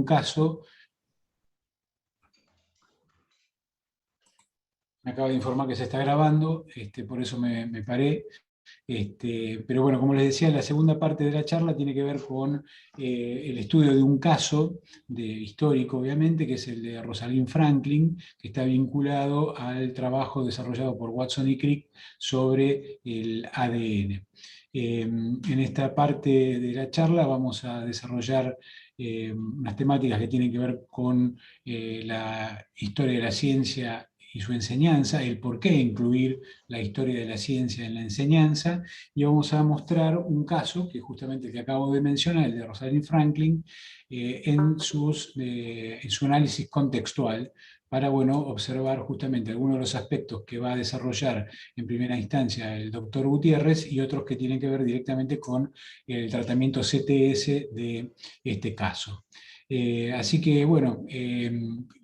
caso. Me acaba de informar que se está grabando, por eso me paré. Pero bueno, como les decía, la segunda parte de la charla tiene que ver con el estudio de un caso histórico, obviamente, que es el de Rosalind Franklin, que está vinculado al trabajo desarrollado por Watson y Crick sobre el ADN. En esta parte de la charla vamos a desarrollar unas temáticas que tienen que ver con la historia de la ciencia y su enseñanza, el por qué incluir la historia de la ciencia en la enseñanza, y vamos a mostrar un caso, que justamente el que acabo de mencionar, el de Rosalind Franklin, en su análisis contextual, para observar justamente algunos de los aspectos que va a desarrollar en primera instancia el doctor Gutiérrez y otros que tienen que ver directamente con el tratamiento CTS de este caso. Así que,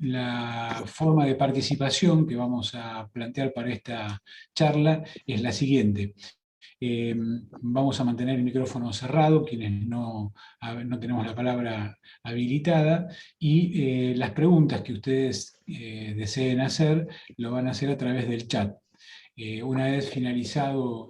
la forma de participación que vamos a plantear para esta charla es la siguiente. Vamos a mantener el micrófono cerrado, quienes no tenemos la palabra habilitada, y las preguntas que ustedes deseen hacer lo van a hacer a través del chat. Una vez finalizado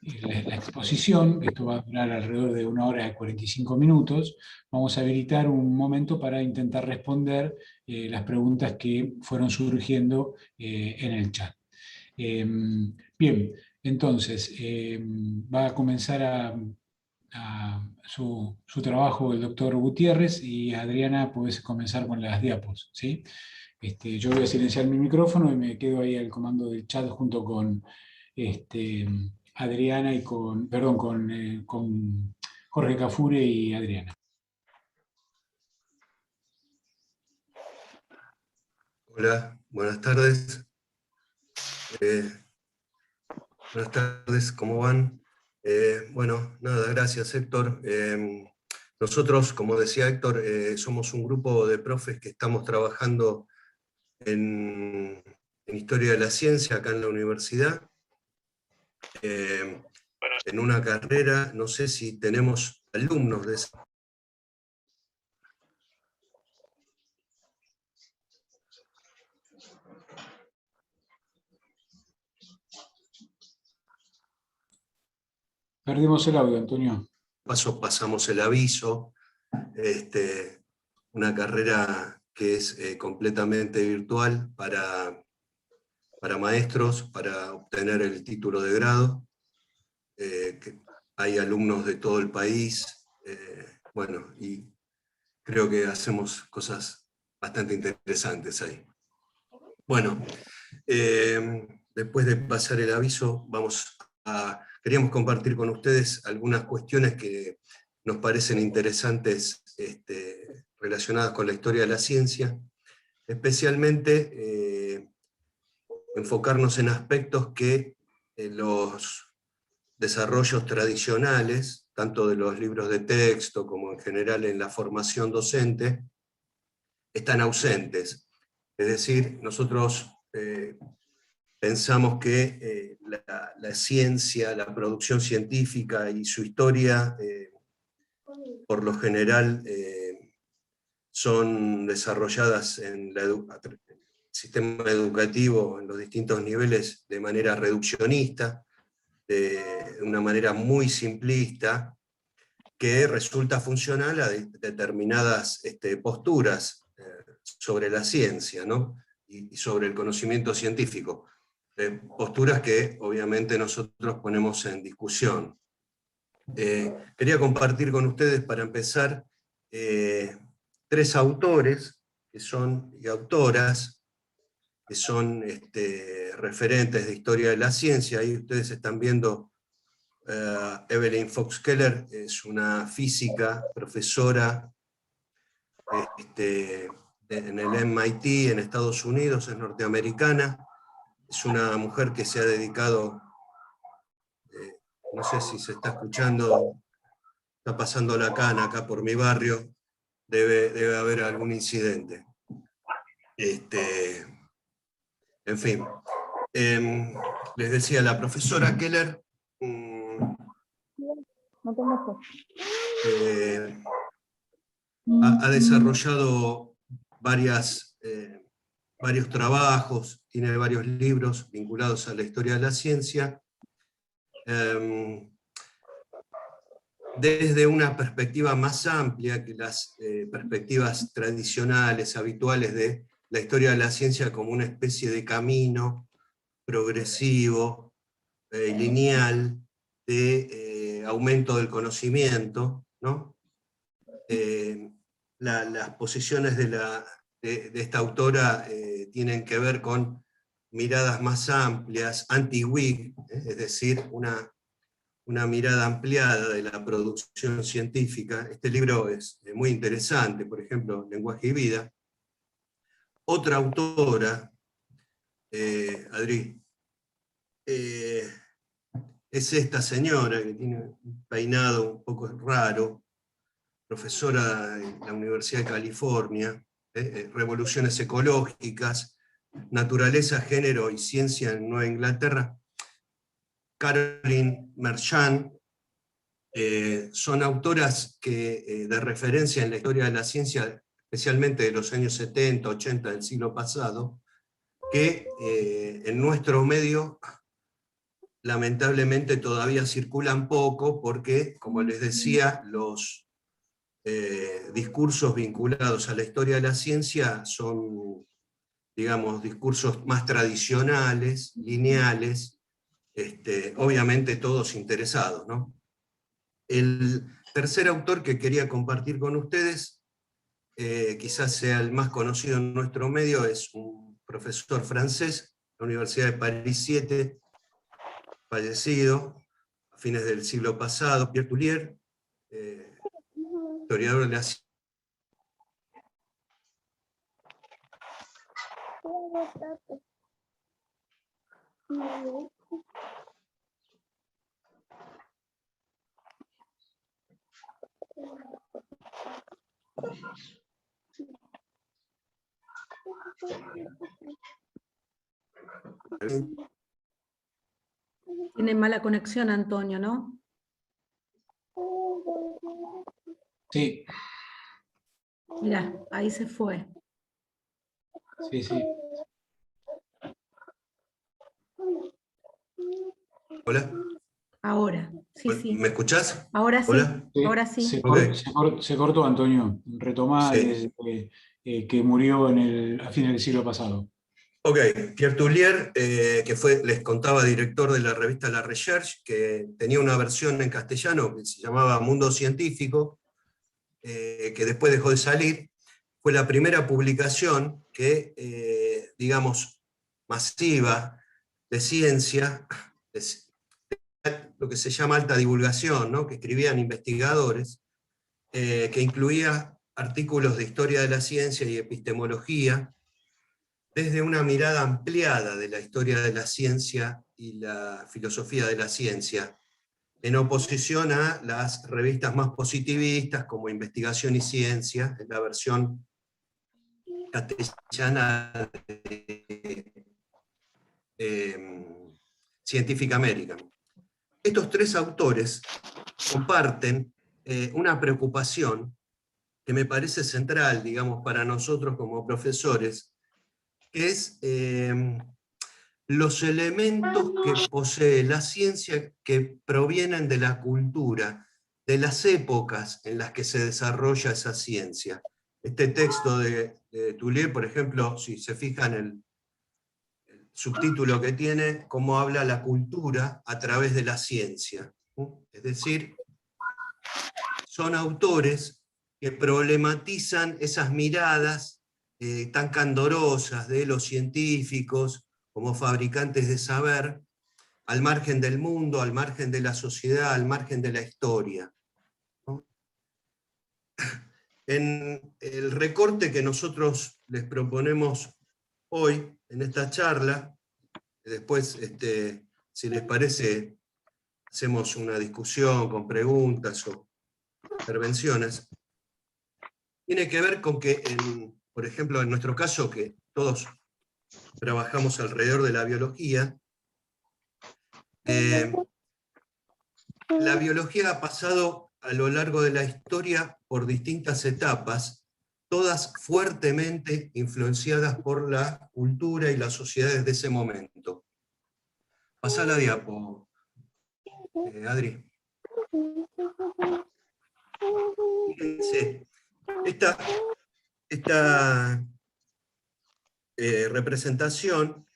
la exposición, esto va a durar alrededor de 1 hora y 45 minutos, vamos a habilitar un momento para intentar responder las preguntas que fueron surgiendo en el chat. Bien, entonces va a comenzar su trabajo el doctor Gutiérrez, y Adriana, puedes comenzar con las diapos, ¿sí? Yo voy a silenciar mi micrófono y me quedo ahí al comando del chat junto con Adriana y con Jorge Cafure y Adriana. Hola, buenas tardes. Buenas tardes, ¿cómo van? Bueno, nada, gracias Héctor. Nosotros, como decía Héctor, somos un grupo de profes que estamos trabajando en Historia de la Ciencia acá en la universidad. En una carrera, no sé si tenemos alumnos de esa. Perdimos el audio, Antonio. Pasamos el aviso. Una carrera que es completamente virtual para maestros, para obtener el título de grado. Hay alumnos de todo el país, y creo que hacemos cosas bastante interesantes ahí. Bueno, después de pasar el aviso, queríamos compartir con ustedes algunas cuestiones que nos parecen interesantes relacionadas con la historia de la ciencia, especialmente enfocarnos en aspectos que los desarrollos tradicionales, tanto de los libros de texto como en general en la formación docente, están ausentes. Es decir, nosotros pensamos que la ciencia, la producción científica y su historia, por lo general, son desarrolladas en el sistema educativo en los distintos niveles de manera reduccionista, de una manera muy simplista, que resulta funcional a determinadas posturas sobre la ciencia, ¿no? y sobre el conocimiento científico. Posturas que obviamente nosotros ponemos en discusión. Quería compartir con ustedes, para empezar, 3 autores y autoras que son referentes de historia de la ciencia. Ahí ustedes están viendo Evelyn Fox Keller, es una física, profesora en el MIT en Estados Unidos, es norteamericana. Es una mujer que se ha dedicado, no sé si se está escuchando, está pasando la cana acá por mi barrio, debe haber algún incidente. En fin, les decía, la profesora Keller No te mojo. ha desarrollado varios trabajos, tiene varios libros vinculados a la historia de la ciencia, desde una perspectiva más amplia que las perspectivas tradicionales, habituales de la historia de la ciencia como una especie de camino progresivo, lineal, de aumento del conocimiento, ¿no? Las posiciones de esta autora tienen que ver con miradas más amplias, anti-Whig, es decir, una mirada ampliada de la producción científica. Este libro es muy interesante, por ejemplo, Lenguaje y Vida. Otra autora, Adri, es esta señora que tiene un peinado un poco raro, profesora de la Universidad de California, Revoluciones Ecológicas, Naturaleza, Género y Ciencia en Nueva Inglaterra. Caroline Merchant, son autoras que, de referencia en la historia de la ciencia, especialmente de los años 70, 80 del siglo pasado, que en nuestro medio lamentablemente todavía circulan poco porque, como les decía, los discursos vinculados a la historia de la ciencia son, digamos, discursos más tradicionales, lineales, obviamente todos interesados, ¿no? El tercer autor que quería compartir con ustedes, quizás sea el más conocido en nuestro medio, es un profesor francés de la Universidad de París 7, fallecido a fines del siglo pasado, Pierre Tournier, historiador de la ciencia. Tiene mala conexión, Antonio, ¿no? Sí. Mirá, ahí se fue. Sí, sí. Hola. Ahora, sí. ¿Me escuchás? Ahora sí, Hola. ahora sí. Okay. Se cortó, Antonio. Retomá Sí. desde que murió a fines del siglo pasado. Ok, Pierre Tournier, que les contaba, director de la revista La Recherche, que tenía una versión en castellano que se llamaba Mundo Científico, que después dejó de salir. Fue la primera publicación que, digamos, masiva de ciencia, lo que se llama alta divulgación, ¿no? Que escribían investigadores, que incluía artículos de historia de la ciencia y epistemología, desde una mirada ampliada de la historia de la ciencia y la filosofía de la ciencia, en oposición a las revistas más positivistas como Investigación y Ciencia, en la versión castellana de Scientific American. Estos tres autores comparten una preocupación que me parece central, digamos, para nosotros como profesores, que es los elementos que posee la ciencia que provienen de la cultura, de las épocas en las que se desarrolla esa ciencia. Este texto de Tournier, por ejemplo, si se fijan en el subtítulo que tiene, cómo habla la cultura a través de la ciencia. Es decir, son autores que problematizan esas miradas tan candorosas de los científicos como fabricantes de saber, al margen del mundo, al margen de la sociedad, al margen de la historia, ¿no? En el recorte que nosotros les proponemos hoy, en esta charla, después, si les parece, hacemos una discusión con preguntas o intervenciones, tiene que ver con que, por ejemplo, en nuestro caso, que todos trabajamos alrededor de la biología, la biología ha pasado a lo largo de la historia por distintas etapas, todas fuertemente influenciadas por la cultura y las sociedades de ese momento. Pasá la diapo, Adri. Fíjense, esta representación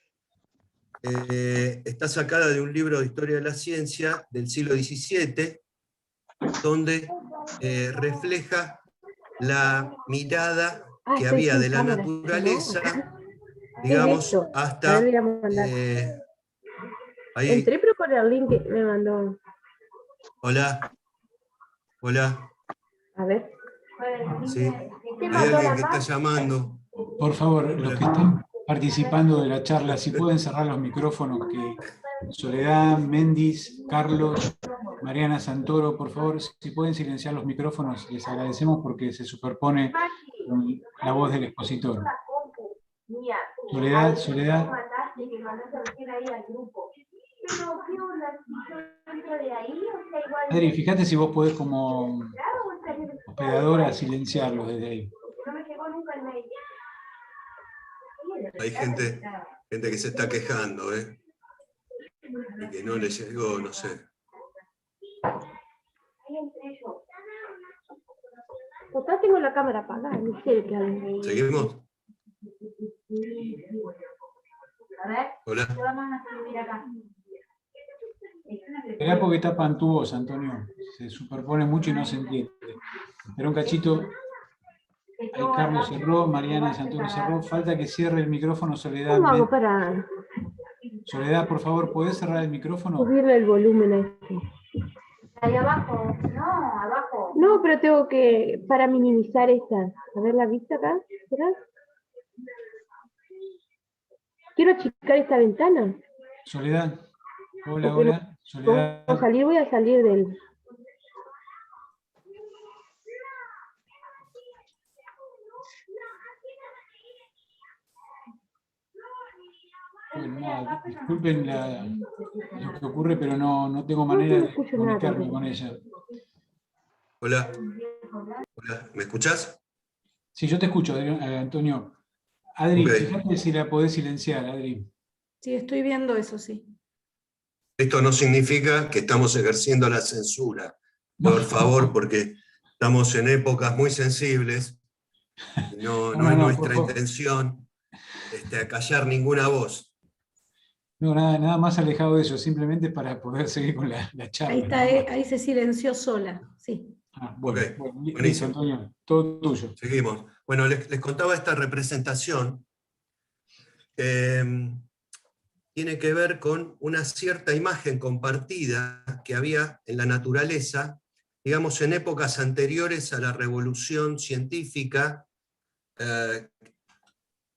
está sacada de un libro de historia de la ciencia del siglo XVII, donde refleja la mirada que había de la naturaleza, digamos, hasta... ahí. Entré, pero con el link que me mandó. Hola. Hola. A ver. Sí. Hay alguien que está llamando. Por favor, los que están participando de la charla, si pueden cerrar los micrófonos, que Soledad, Mendis, Carlos, Mariana Santoro, por favor, si pueden silenciar los micrófonos, les agradecemos porque se superpone con la voz del expositor. Soledad. Adri, fíjate si vos podés como hospedadora silenciarlos desde ahí. Hay gente que se está quejando, y que no le llegó, no sé. Total, tengo la cámara apagada, ni sé qué hay. ¿Seguimos? Hola. Esperá porque tapan tu voz, Antonio. Se superpone mucho y no se entiende. Espera un cachito. Ahí Carlos cerró, Mariana Santoro cerró. Falta que cierre el micrófono, Soledad. ¿Cómo hago para Soledad, por favor, ¿podés cerrar el micrófono? subirle el volumen a este? Ahí abajo, no, abajo. No, pero tengo que, para minimizar esta. A ver la vista acá. ¿Será? Quiero achicar esta ventana. Soledad. Hola, hola. Soledad. Voy a salir del... Bueno, nada, disculpen lo que ocurre, pero no tengo manera de comunicarme con ella. Hola. Hola. ¿Me escuchás? Sí, yo te escucho, Antonio. Adri, Okay. fíjate si la podés silenciar, Adri. Sí, estoy viendo eso, sí. Esto no significa que estamos ejerciendo la censura, por favor, porque estamos en épocas muy sensibles. Y no es nuestra intención acallar ninguna voz. No, nada más alejado de eso, simplemente para poder seguir con la charla. Ahí está, ahí se silenció sola, sí. Bueno, Okay. bueno, Buenísimo. listo, Antonio, todo tuyo. Seguimos. Bueno, les contaba esta representación. Tiene que ver con una cierta imagen compartida que había en la naturaleza, digamos, en épocas anteriores a la revolución científica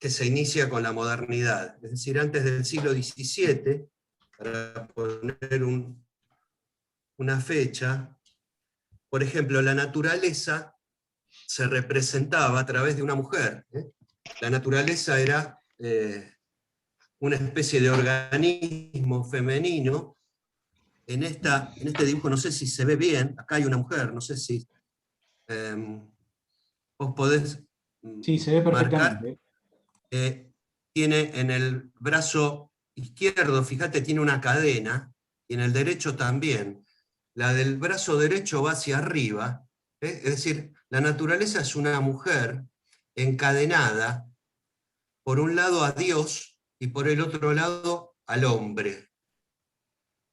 que se inicia con la modernidad, es decir, antes del siglo XVII, para poner una fecha. Por ejemplo, la naturaleza se representaba a través de una mujer. La naturaleza era una especie de organismo femenino. En este dibujo, no sé si se ve bien, acá hay una mujer, no sé si vos podés sí, se ve perfectamente. marcar. Tiene en el brazo izquierdo, fíjate, tiene una cadena, y en el derecho también. La del brazo derecho va hacia arriba, es decir, la naturaleza es una mujer encadenada, por un lado a Dios, y por el otro lado al hombre.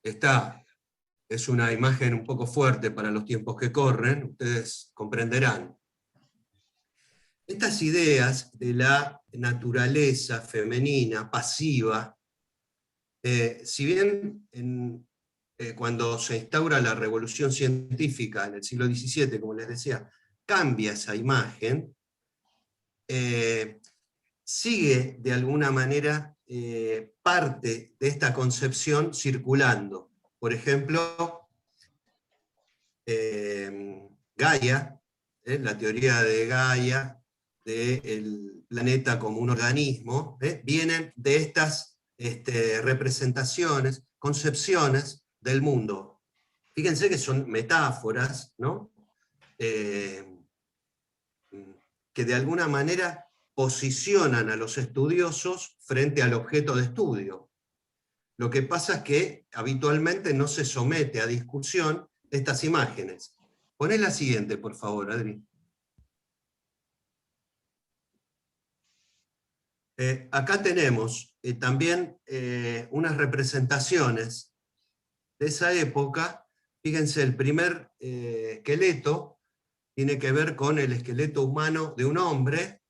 Es una imagen un poco fuerte para los tiempos que corren, ustedes comprenderán. Estas ideas de la naturaleza femenina, pasiva, si bien cuando se instaura la revolución científica en el siglo XVII, como les decía, cambia esa imagen, sigue de alguna manera parte de esta concepción circulando. Por ejemplo, Gaia, la teoría de Gaia, del planeta como un organismo, vienen de estas representaciones, concepciones del mundo. Fíjense que son metáforas, ¿no? Que de alguna manera posicionan a los estudiosos frente al objeto de estudio. Lo que pasa es que habitualmente no se somete a discusión estas imágenes. Poné la siguiente, por favor, Adri. Acá tenemos también unas representaciones de esa época. Fíjense, el primer esqueleto tiene que ver con el esqueleto humano de un hombre,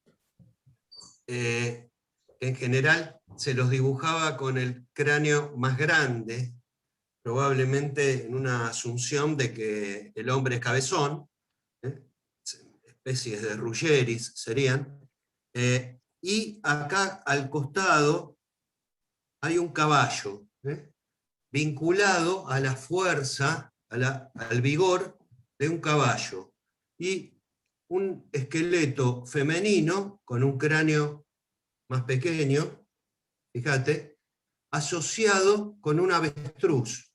que en general se los dibujaba con el cráneo más grande, probablemente en una asunción de que el hombre es cabezón, especies de Ruggeris serían, y acá al costado hay un caballo, vinculado a la fuerza, al vigor de un caballo, y un esqueleto femenino con un cráneo más pequeño, fíjate, asociado con un avestruz,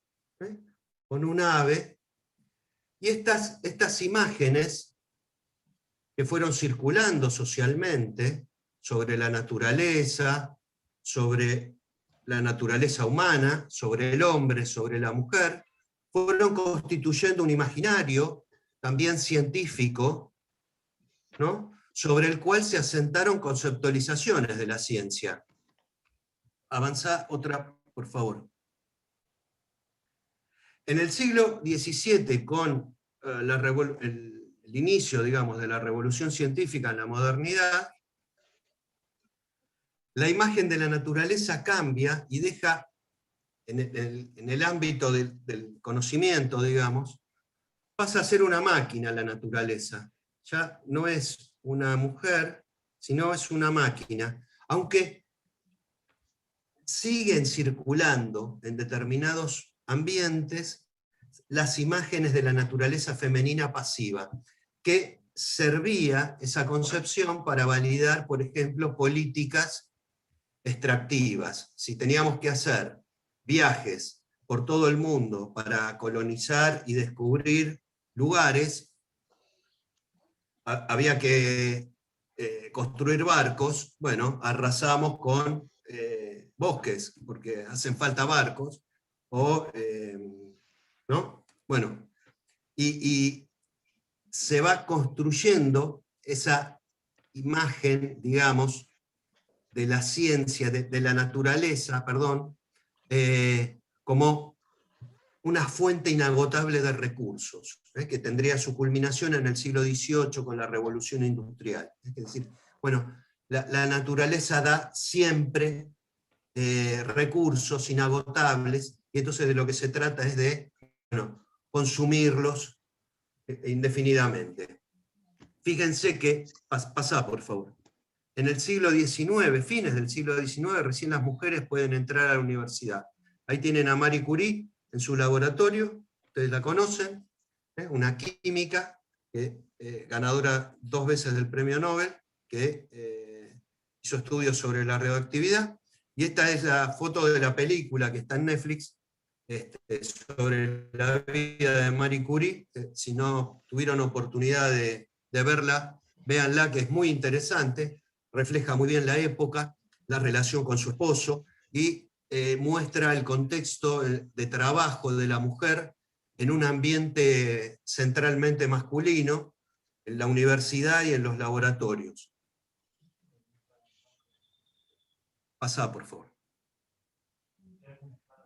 con un ave, y estas imágenes que fueron circulando socialmente sobre la naturaleza humana, sobre el hombre, sobre la mujer, fueron constituyendo un imaginario también científico, ¿no?, sobre el cual se asentaron conceptualizaciones de la ciencia. Avanza otra, por favor. En el siglo XVII, con el inicio, digamos, de la revolución científica en la modernidad, la imagen de la naturaleza cambia y deja, en el ámbito del conocimiento, digamos, pasa a ser una máquina la naturaleza. Ya no es una mujer, sino es una máquina, aunque siguen circulando en determinados ambientes las imágenes de la naturaleza femenina pasiva, que servía esa concepción para validar, por ejemplo, políticas extractivas. Si teníamos que hacer viajes por todo el mundo para colonizar y descubrir lugares, había que construir barcos. Bueno, arrasamos con bosques, porque hacen falta barcos, ¿no? Bueno, y se va construyendo esa imagen, digamos, de la ciencia, de la naturaleza, perdón, como una fuente inagotable de recursos, que tendría su culminación en el siglo XVIII con la Revolución Industrial. Es decir, bueno, la naturaleza da siempre recursos inagotables, y entonces de lo que se trata es de, bueno, consumirlos indefinidamente. Fíjense que, pasá por favor, en el siglo XIX, fines del siglo XIX, recién las mujeres pueden entrar a la universidad. Ahí tienen a Marie Curie en su laboratorio, ustedes la conocen, una química, ganadora 2 veces del premio Nobel, que hizo estudios sobre la radioactividad, y esta es la foto de la película que está en Netflix, sobre la vida de Marie Curie. Si no tuvieron oportunidad de verla, véanla, que es muy interesante, refleja muy bien la época, la relación con su esposo, y muestra el contexto de trabajo de la mujer en un ambiente centralmente masculino, en la universidad y en los laboratorios. Pasá, por favor.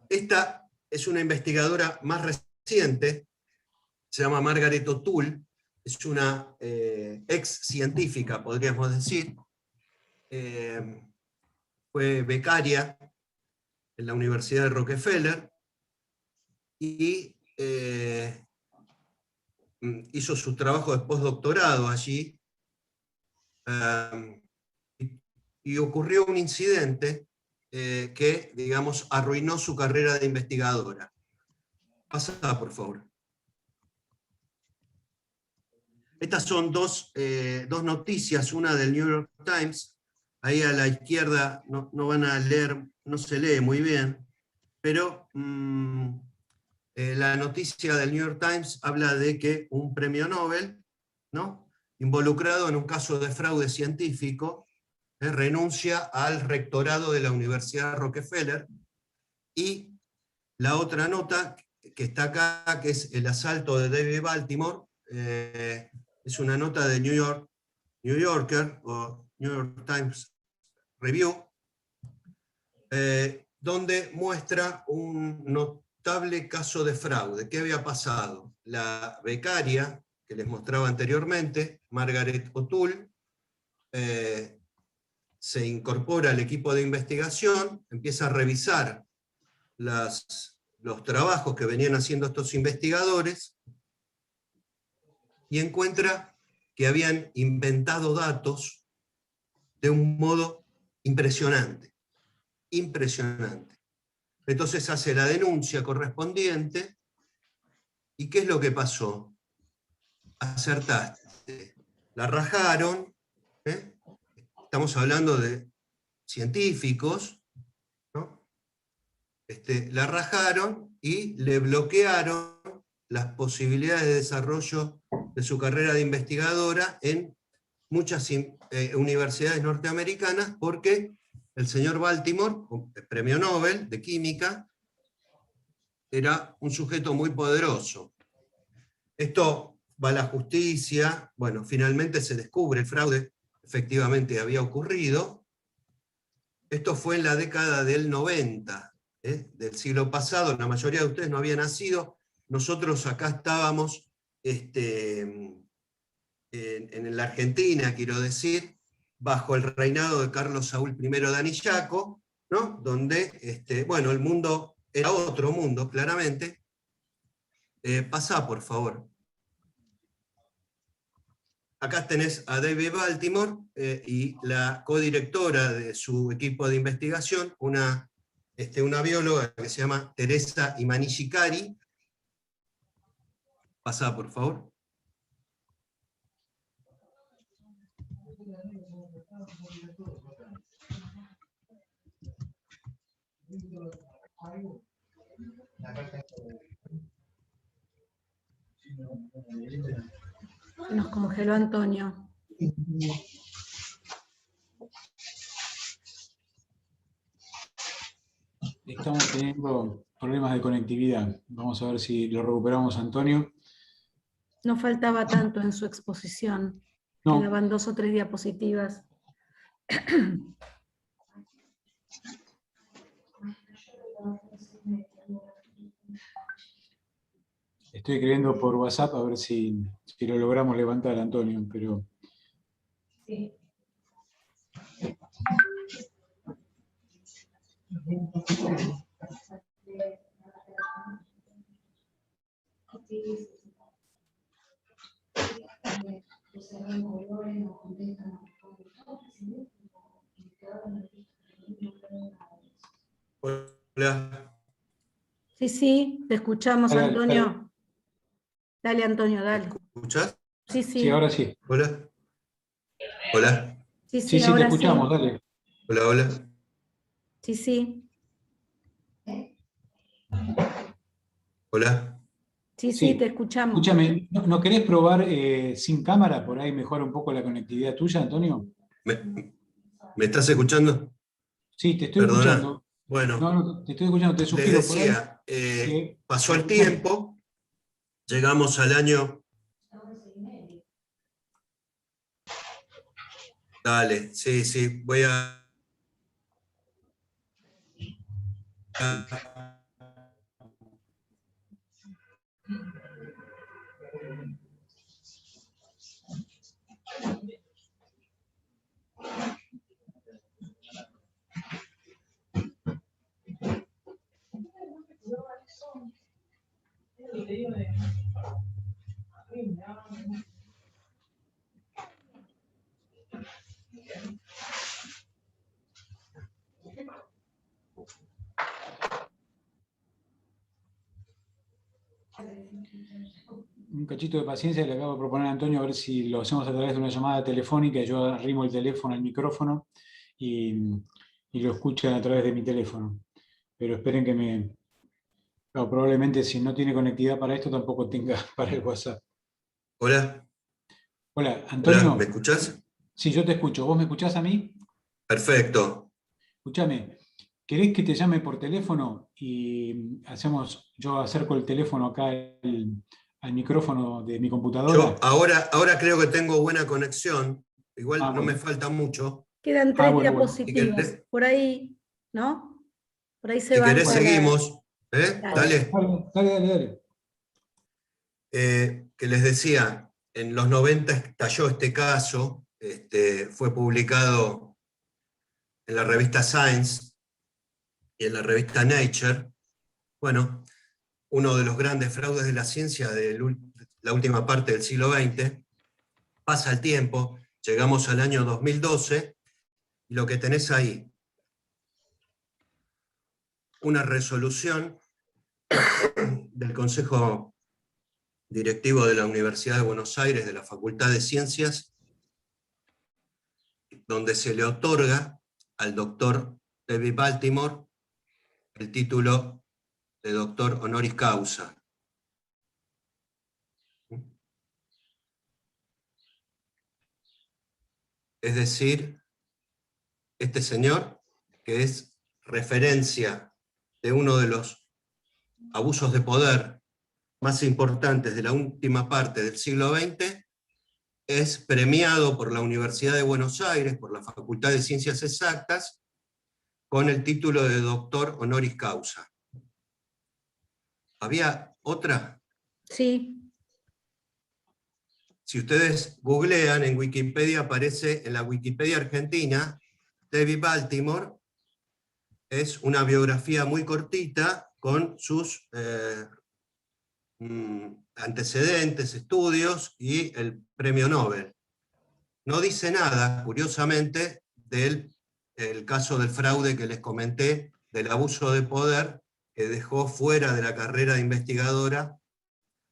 Esta es una investigadora más reciente, se llama Margaret O'Toole, es una ex científica, podríamos decir. Fue becaria en la Universidad de Rockefeller y hizo su trabajo de postdoctorado allí, y ocurrió un incidente que, digamos, arruinó su carrera de investigadora. Pasa, por favor. Estas son dos noticias, una del New York Times, ahí a la izquierda no van a leer, no se lee muy bien, pero la noticia del New York Times habla de que un premio Nobel, ¿no?, involucrado en un caso de fraude científico, renuncia al rectorado de la Universidad Rockefeller. Y la otra nota que está acá, que es el asalto de David Baltimore, es una nota de New Yorker, o New York Times Review, donde muestra un notable caso de fraude. ¿Qué había pasado? La becaria que les mostraba anteriormente, Margaret O'Toole, se incorpora al equipo de investigación, empieza a revisar los trabajos que venían haciendo estos investigadores y encuentra que habían inventado datos de un modo impresionante. Impresionante. Entonces hace la denuncia correspondiente. ¿Y qué es lo que pasó? Acertaste. La rajaron. Estamos hablando de científicos, ¿no? La rajaron y le bloquearon las posibilidades de desarrollo de su carrera de investigadora en muchas universidades norteamericanas, porque el señor Baltimore, premio Nobel de Química, era un sujeto muy poderoso. Esto va a la justicia, bueno, finalmente se descubre el fraude, efectivamente había ocurrido. Esto fue en la década del 90, del siglo pasado, la mayoría de ustedes no había nacido, nosotros acá estábamos en la Argentina, quiero decir, bajo el reinado de Carlos Saúl I de Anillaco, ¿no?, donde, bueno, el mundo era otro mundo, claramente. Pasá, por favor. Acá tenés a David Baltimore y la codirectora de su equipo de investigación, una bióloga que se llama Teresa Imanishi-Kari. Pasá, por favor. Nos congeló Antonio. Estamos teniendo problemas de conectividad. Vamos a ver si lo recuperamos, Antonio. No faltaba tanto en su exposición. No. Quedaban 2 o 3 diapositivas. Estoy escribiendo por WhatsApp a ver si lo logramos levantar, Antonio, pero... Sí. Hola. Sí, sí, te escuchamos, Dale, Antonio. Dale, Antonio, dale. ¿Me escuchás? Sí, Sí, sí. ahora sí. Hola. Hola. Sí, Sí, sí, te ahora escuchamos, sí. dale. Hola, hola. Sí, sí. Hola. Sí, Sí. sí, te escuchamos. Escúchame, ¿no querés probar sin cámara? Por ahí mejora un poco la conectividad tuya, Antonio. ¿Me estás escuchando? Sí, te estoy Perdona. escuchando. Bueno, No, te estoy escuchando. Te les sugiero por ahí decía, que... pasó el tiempo, llegamos al año... Dale, sí, sí, voy a... Un cachito de paciencia, le acabo de proponer a Antonio a ver si lo hacemos a través de una llamada telefónica. Yo arrimo el teléfono al micrófono y lo escuchan a través de mi teléfono. Pero esperen que Claro, probablemente si no tiene conectividad para esto, tampoco tenga para el WhatsApp. Hola, Hola, hola, ¿me Antonio. escuchás? Sí, yo te escucho. ¿Vos me escuchás a mí? Perfecto. Escúchame. ¿Querés que te llame por teléfono y yo acerco el teléfono acá al micrófono de mi Yo computadora? ahora creo que tengo buena conexión, Ah, igual no me bueno. falta mucho. Quedan Ah, 3 bueno, bueno. Si diapositivas. querés, Por ahí, ¿no? Por ahí se si querés banca Bueno, la... seguimos. ¿Eh? Dale. Dale. dale, dale, dale, dale. Que les decía, en los 90 estalló este caso, fue publicado en la revista Science y en la revista Nature. Bueno, uno de los grandes fraudes de la ciencia de la última parte del siglo XX. Pasa el tiempo, llegamos al año 2012, y lo que tenés ahí, una resolución del Consejo Directivo de la Universidad de Buenos Aires, de la Facultad de Ciencias, donde se le otorga al doctor David Baltimore el título de doctor honoris causa. Es decir, este señor, que es referencia de uno de los abusos de poder más importantes de la última parte del siglo XX, es premiado por la Universidad de Buenos Aires, por la Facultad de Ciencias Exactas, con el título de doctor honoris causa. ¿Había otra? Sí, Si ustedes googlean en Wikipedia, aparece en la Wikipedia argentina, David Baltimore, es una biografía muy cortita con sus antecedentes, estudios y el premio Nobel. No dice nada, curiosamente, del caso del fraude que les comenté, del abuso de poder que dejó fuera de la carrera de investigadora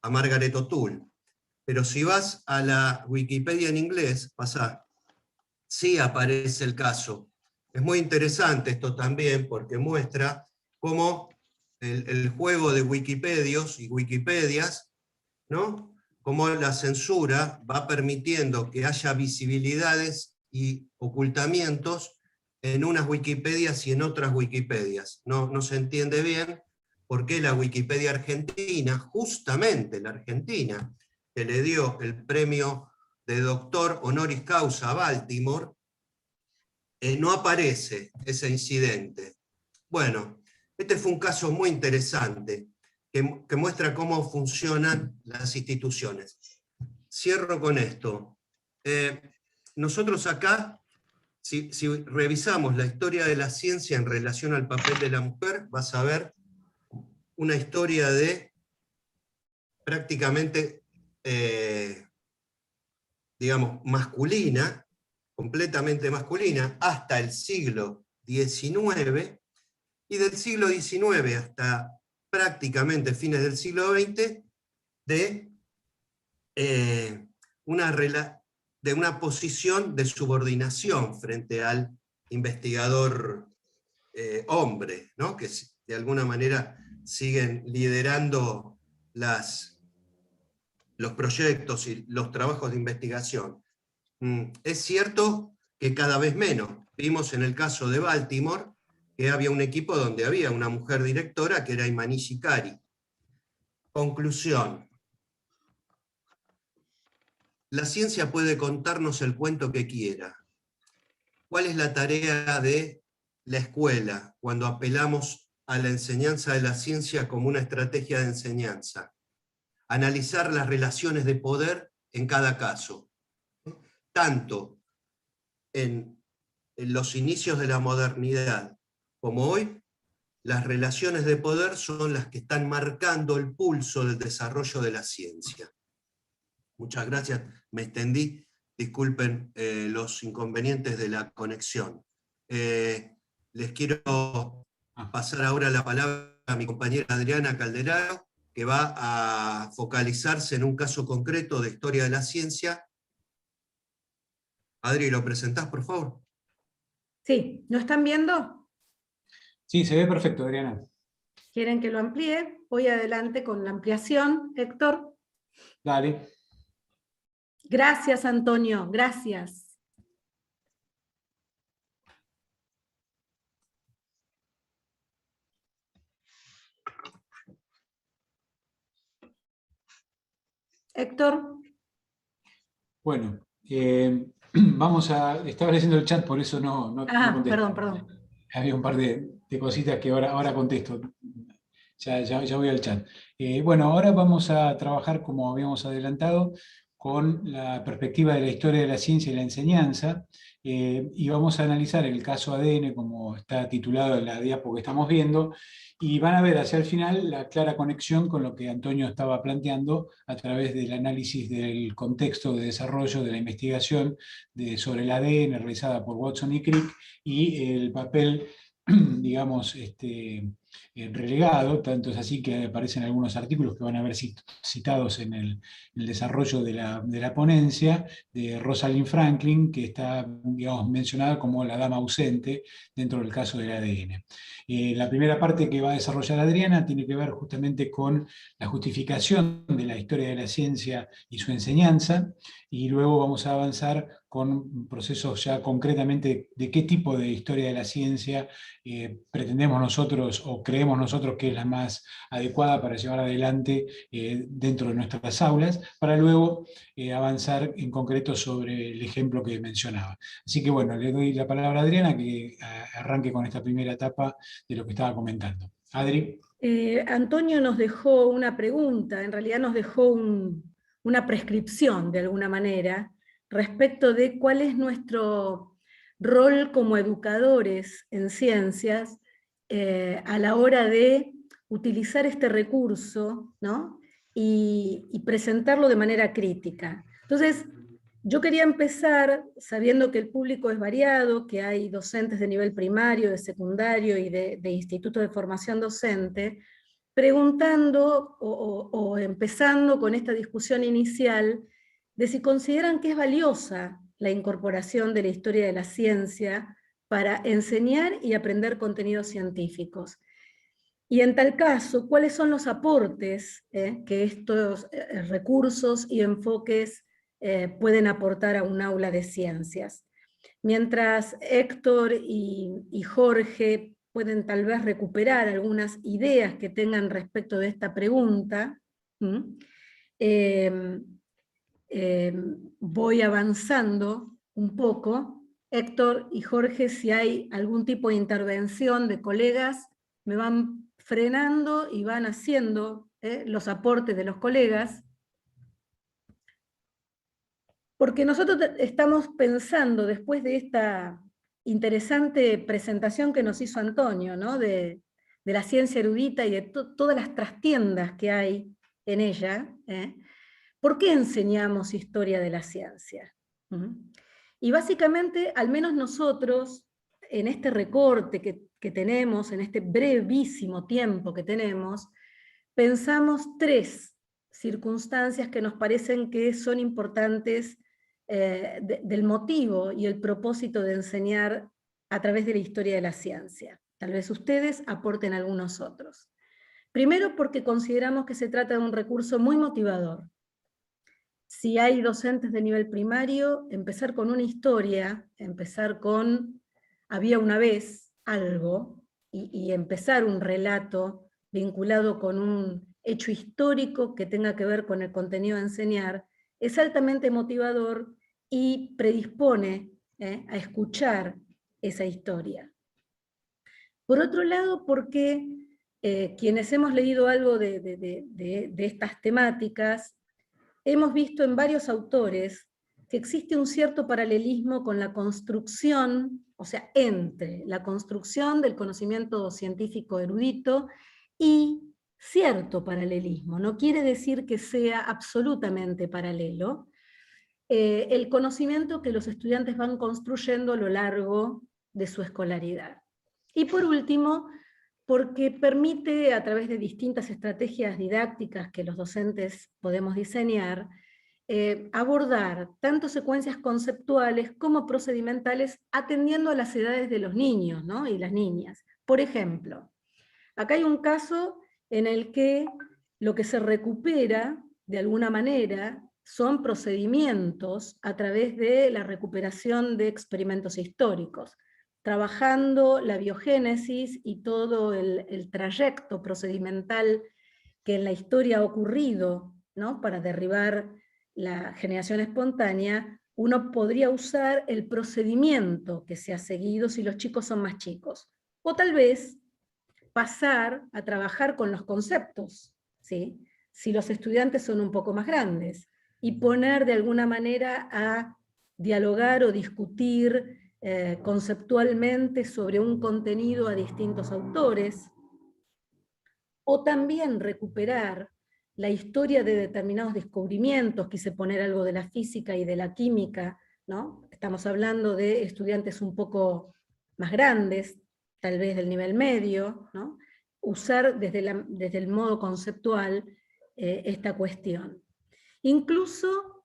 a Margaret O'Toole. Pero si vas a la Wikipedia en inglés, pasá, sí aparece el caso. Es muy interesante esto también porque muestra cómo el juego de Wikipedios y Wikipedias, ¿no? Cómo la censura va permitiendo que haya visibilidades y ocultamientos en unas Wikipedias y en otras Wikipedias. No se entiende bien por qué la Wikipedia argentina, justamente la Argentina, que le dio el premio de doctor honoris causa a Baltimore, no aparece ese incidente. Bueno, este fue un caso muy interesante que muestra cómo funcionan las instituciones. Cierro con esto. Nosotros acá, si revisamos la historia de la ciencia en relación al papel de la mujer, vas a ver una historia de prácticamente, digamos, masculina, completamente masculina, hasta el siglo XIX, y del siglo XIX hasta prácticamente fines del siglo XX, de una posición de subordinación frente al investigador hombre, ¿no? Que de alguna manera siguen liderando los proyectos y los trabajos de investigación. Es cierto que cada vez menos. Vimos en el caso de Baltimore que había un equipo donde había una mujer directora que era Imani Shikari. Conclusión. La ciencia puede contarnos el cuento que quiera. ¿Cuál es la tarea de la escuela cuando apelamos a la enseñanza de la ciencia como una estrategia de enseñanza? Analizar las relaciones de poder en cada caso, tanto en los inicios de la modernidad como hoy. Las relaciones de poder son las que están marcando el pulso del desarrollo de la ciencia. Muchas gracias, me extendí, disculpen los inconvenientes de la conexión. Les quiero pasar ahora la palabra a mi compañera Adriana Calderaro, que va a focalizarse en un caso concreto de historia de la ciencia. Adri, ¿lo presentás, por favor? sí. ¿No están viendo? Sí, se ve perfecto, Adriana. ¿Quieren que lo amplíe? Voy adelante con la ampliación, Héctor. Dale. Gracias, Antonio, gracias. Héctor. Bueno, estaba leyendo el chat, por eso no contesto. Perdón. Había un par de cositas que ahora contesto. Ya voy al chat. Bueno, ahora vamos a trabajar, como habíamos adelantado, con la perspectiva de la historia de la ciencia y la enseñanza, y vamos a analizar el caso ADN, como está titulado en la diapo que estamos viendo, y van a ver hacia el final la clara conexión con lo que Antonio estaba planteando a través del análisis del contexto de desarrollo de la investigación sobre el ADN realizada por Watson y Crick, y el papel, digamos, relegado, tanto es así que aparecen algunos artículos que van a ver citados en el desarrollo de la ponencia, de Rosalind Franklin, que está, digamos, mencionada como la dama ausente dentro del caso del ADN. La primera parte que va a desarrollar Adriana tiene que ver justamente con la justificación de la historia de la ciencia y su enseñanza, y luego vamos a avanzar con procesos ya concretamente de qué tipo de historia de la ciencia pretendemos nosotros o creemos nosotros que es la más adecuada para llevar adelante dentro de nuestras aulas, para luego avanzar en concreto sobre el ejemplo que mencionaba. Así que bueno, le doy la palabra a Adriana que arranque con esta primera etapa de lo que estaba comentando. Adri. Antonio nos dejó una pregunta, en realidad nos dejó una prescripción de alguna manera respecto de cuál es nuestro rol como educadores en ciencias a la hora de utilizar este recurso, ¿no? y presentarlo de manera crítica. Entonces, yo quería empezar sabiendo que el público es variado, que hay docentes de nivel primario, de secundario y de instituto de formación docente, preguntando o empezando con esta discusión inicial de si consideran que es valiosa la incorporación de la historia de la ciencia para enseñar y aprender contenidos científicos. Y en tal caso, ¿cuáles son los aportes que estos recursos y enfoques pueden aportar a un aula de ciencias? Mientras Héctor y Jorge pueden tal vez recuperar algunas ideas que tengan respecto de esta pregunta, voy avanzando un poco. Héctor y Jorge, si hay algún tipo de intervención de colegas, me van frenando y van haciendo los aportes de los colegas, porque nosotros estamos pensando, después de esta interesante presentación que nos hizo Antonio, ¿no? de la ciencia erudita y de todas las trastiendas que hay en ella, ¿por qué enseñamos historia de la ciencia? Y básicamente, al menos nosotros, en este recorte que tenemos, en este brevísimo tiempo que tenemos, pensamos 3 circunstancias que nos parecen que son importantes del motivo y el propósito de enseñar a través de la historia de la ciencia. Tal vez ustedes aporten algunos otros. Primero, porque consideramos que se trata de un recurso muy motivador. Si hay docentes de nivel primario, empezar con una historia, empezar con había una vez algo, y empezar un relato vinculado con un hecho histórico que tenga que ver con el contenido a enseñar, es altamente motivador y predispone a escuchar esa historia. Por otro lado, porque quienes hemos leído algo de estas temáticas, hemos visto en varios autores que existe un cierto paralelismo con la construcción, o sea, entre la construcción del conocimiento científico erudito y cierto paralelismo. No quiere decir que sea absolutamente paralelo, el conocimiento que los estudiantes van construyendo a lo largo de su escolaridad. Y por último, porque permite, a través de distintas estrategias didácticas que los docentes podemos diseñar, abordar tanto secuencias conceptuales como procedimentales atendiendo a las edades de los niños, ¿no? y las niñas. Por ejemplo, Acá hay un caso en el que lo que se recupera, de alguna manera, son procedimientos a través de la recuperación de experimentos históricos, trabajando la biogénesis y todo el trayecto procedimental que en la historia ha ocurrido, ¿no?, para derribar la generación espontánea. Uno podría usar el procedimiento que se ha seguido si los chicos son más chicos. O tal vez pasar a trabajar con los conceptos, ¿sí?, si los estudiantes son un poco más grandes, y poner de alguna manera a dialogar o discutir conceptualmente sobre un contenido a distintos autores, o también recuperar la historia de determinados descubrimientos. Quise poner algo de la física y de la química, ¿no? Estamos hablando de estudiantes un poco más grandes, tal vez del nivel medio, ¿no? Usar desde el modo conceptual esta cuestión. Incluso,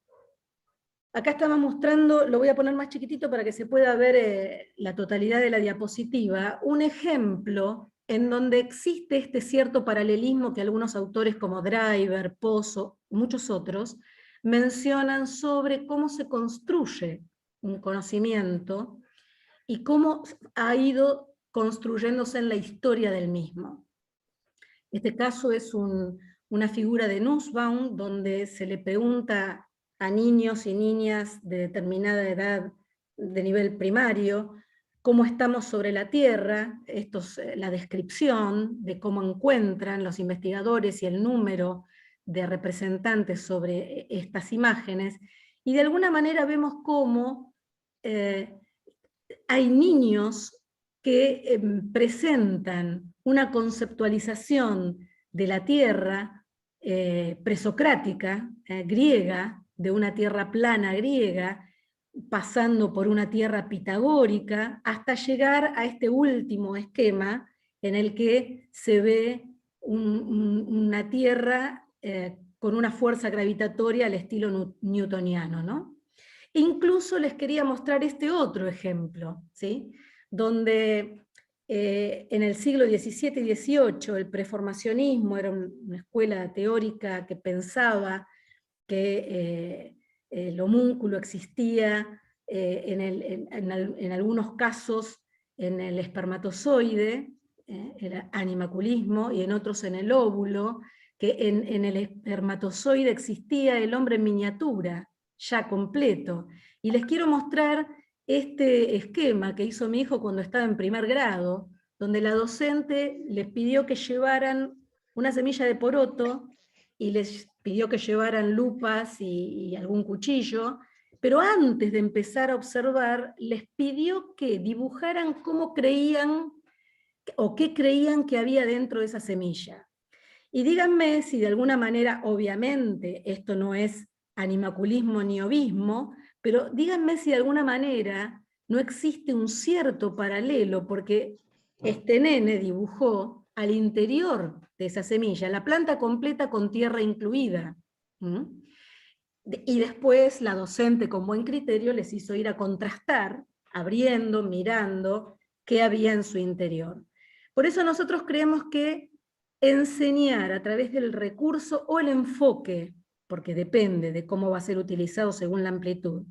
acá estaba mostrando, lo voy a poner más chiquitito para que se pueda ver la totalidad de la diapositiva, un ejemplo en donde existe este cierto paralelismo que algunos autores como Driver, Pozo, muchos otros, mencionan sobre cómo se construye un conocimiento y cómo ha ido construyéndose en la historia del mismo. Este caso es una figura de Nussbaum, donde se le pregunta a niños y niñas de determinada edad de nivel primario cómo estamos sobre la Tierra, esto es la descripción de cómo encuentran los investigadores y el número de representantes sobre estas imágenes, y de alguna manera vemos cómo hay niños que presentan una conceptualización de la Tierra presocrática, griega, de una Tierra plana griega, pasando por una Tierra pitagórica, hasta llegar a este último esquema en el que se ve una Tierra con una fuerza gravitatoria al estilo newtoniano, ¿no? Incluso les quería mostrar este otro ejemplo, ¿sí?, donde en el siglo XVII y XVIII el preformacionismo era una escuela teórica que pensaba que el homúnculo existía en algunos casos en el espermatozoide, el animaculismo, y en otros en el óvulo, que en el espermatozoide existía el hombre en miniatura, ya completo. Y les quiero mostrar este esquema que hizo mi hijo cuando estaba en primer grado, donde la docente les pidió que llevaran una semilla de poroto y les pidió que llevaran lupas y algún cuchillo, pero antes de empezar a observar, les pidió que dibujaran cómo creían o qué creían que había dentro de esa semilla. Y díganme si de alguna manera, obviamente, esto no es animaculismo ni ovismo, pero díganme si de alguna manera no existe un cierto paralelo, porque este nene dibujó al interior de esa semilla la planta completa con tierra incluida. Y después la docente con buen criterio les hizo ir a contrastar, abriendo, mirando qué había en su interior. Por eso nosotros creemos que enseñar a través del recurso o el enfoque, porque depende de cómo va a ser utilizado según la amplitud,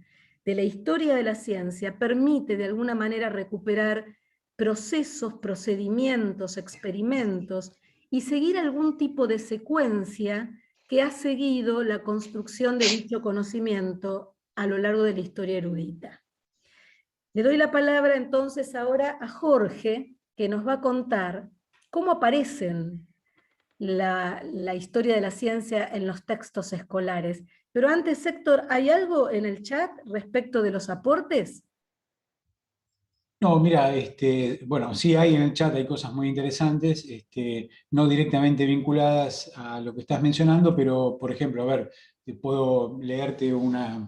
de la historia de la ciencia, permite de alguna manera recuperar procesos, procedimientos, experimentos, y seguir algún tipo de secuencia que ha seguido la construcción de dicho conocimiento a lo largo de la historia erudita. Le doy la palabra entonces ahora a Jorge, que nos va a contar cómo aparecen la historia de la ciencia en los textos escolares. Pero antes, Héctor, ¿hay algo en el chat respecto de los aportes? No, mira, bueno, sí hay en el chat, hay cosas muy interesantes, no directamente vinculadas a lo que estás mencionando, pero, por ejemplo, a ver, puedo leerte un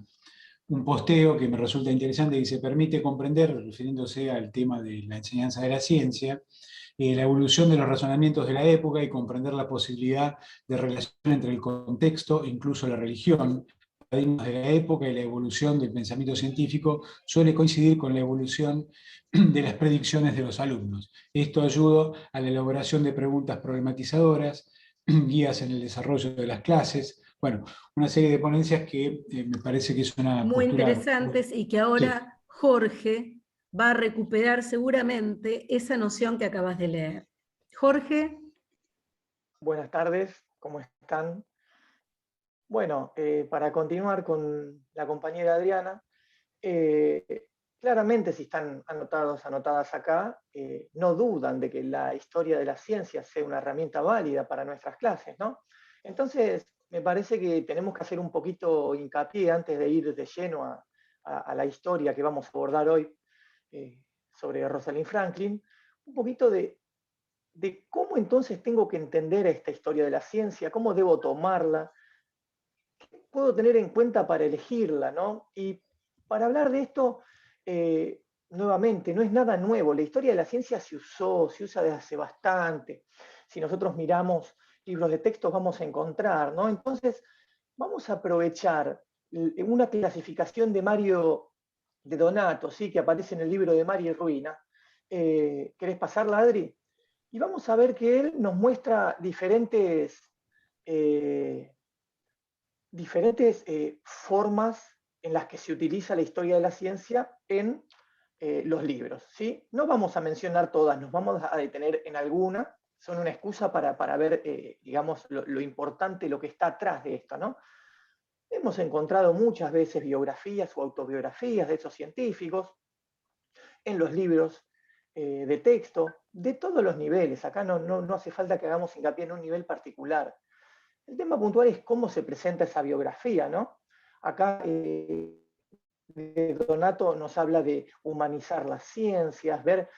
posteo que me resulta interesante, que dice: permite comprender, refiriéndose al tema de la enseñanza de la ciencia, la evolución de los razonamientos de la época y comprender la posibilidad de relación entre el contexto e incluso la religión, paradigmas de la época y la evolución del pensamiento científico suele coincidir con la evolución de las predicciones de los alumnos. Esto ayuda a la elaboración de preguntas problematizadoras, guías en el desarrollo de las clases, bueno, una serie de ponencias que me parece que es una muy postura... interesantes y que Sí. ahora Jorge va a recuperar seguramente esa noción que acabas de leer. Jorge. Buenas tardes, ¿cómo están? Bueno, para continuar con la compañera Adriana, claramente si están anotadas acá, no dudan de que la historia de las ciencias sea una herramienta válida para nuestras clases, ¿no? Entonces, me parece que tenemos que hacer un poquito hincapié antes de ir de lleno a la historia que vamos a abordar hoy sobre Rosalind Franklin, un poquito de cómo entonces tengo que entender esta historia de la ciencia, cómo debo tomarla, qué puedo tener en cuenta para elegirla, ¿no? Y para hablar de esto, nuevamente, no es nada nuevo, la historia de la ciencia se usa desde hace bastante. Si nosotros miramos libros de textos vamos a encontrar, ¿no? Entonces, vamos a aprovechar una clasificación de Mario de Donato, ¿sí? Que aparece en el libro de Mar y Ruina. ¿Querés pasarla, Adri? Y vamos a ver que él nos muestra diferentes formas en las que se utiliza la historia de la ciencia en los libros, ¿sí? No vamos a mencionar todas, nos vamos a detener en alguna, son una excusa para ver, digamos, lo importante, lo que está atrás de esto, ¿no? Hemos encontrado muchas veces biografías o autobiografías de esos científicos en los libros de texto, de todos los niveles. Acá no hace falta que hagamos hincapié en un nivel particular. El tema puntual es cómo se presenta esa biografía, ¿no? Acá Donato nos habla de humanizar las ciencias, ver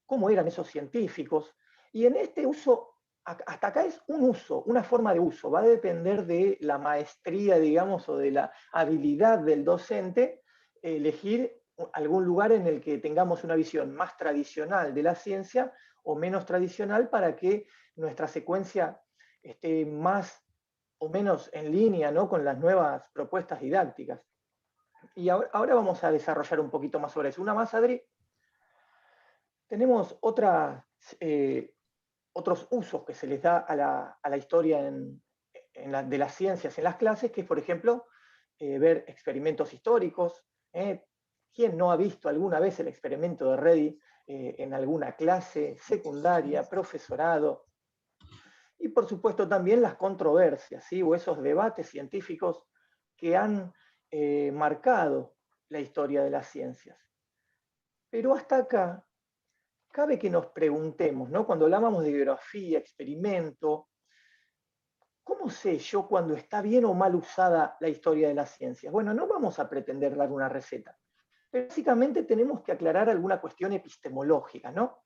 cómo eran esos científicos, y en este uso, hasta acá es un uso, una forma de uso, va a depender de la maestría, digamos, o de la habilidad del docente, elegir algún lugar en el que tengamos una visión más tradicional de la ciencia o menos tradicional para que nuestra secuencia esté más o menos en línea, ¿no?, con las nuevas propuestas didácticas. Y ahora vamos a desarrollar un poquito más sobre eso. Una más, Adri. Tenemos otros usos que se les da a la historia de las ciencias en las clases, que es, por ejemplo, ver experimentos históricos. ¿Quién no ha visto alguna vez el experimento de Reddy en alguna clase secundaria, profesorado? Y por supuesto también las controversias, ¿sí?, o esos debates científicos que han marcado la historia de las ciencias. Pero hasta acá, cabe que nos preguntemos, ¿no?, cuando hablábamos de biografía, experimento, ¿cómo sé yo cuando está bien o mal usada la historia de las ciencias? Bueno, no vamos a pretender dar una receta. Pero básicamente tenemos que aclarar alguna cuestión epistemológica, ¿no?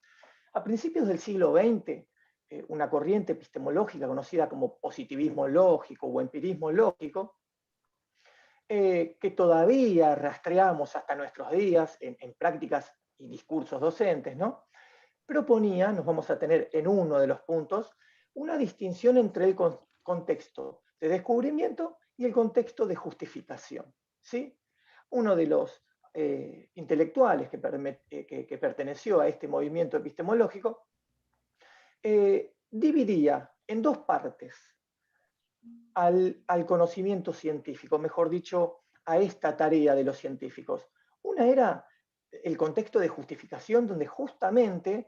A principios del siglo XX, una corriente epistemológica conocida como positivismo lógico o empirismo lógico, que todavía rastreamos hasta nuestros días en prácticas y discursos docentes, ¿no?, proponía, nos vamos a tener en uno de los puntos, una distinción entre el contexto de descubrimiento y el contexto de justificación, ¿sí? Uno de los intelectuales que perteneció a este movimiento epistemológico dividía en dos partes al conocimiento científico, mejor dicho, a esta tarea de los científicos. Una era el contexto de justificación, donde justamente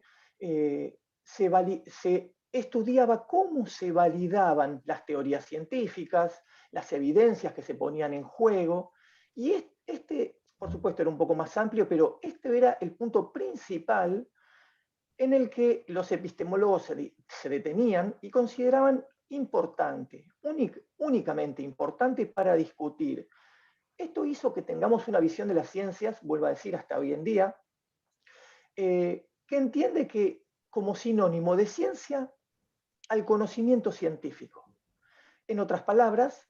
se estudiaba cómo se validaban las teorías científicas, las evidencias que se ponían en juego, y este, por supuesto, era un poco más amplio, pero este era el punto principal en el que los epistemólogos se detenían y consideraban importante, únicamente importante para discutir. Esto hizo que tengamos una visión de las ciencias, vuelvo a decir, hasta hoy en día, que entiende que como sinónimo de ciencia al conocimiento científico. En otras palabras,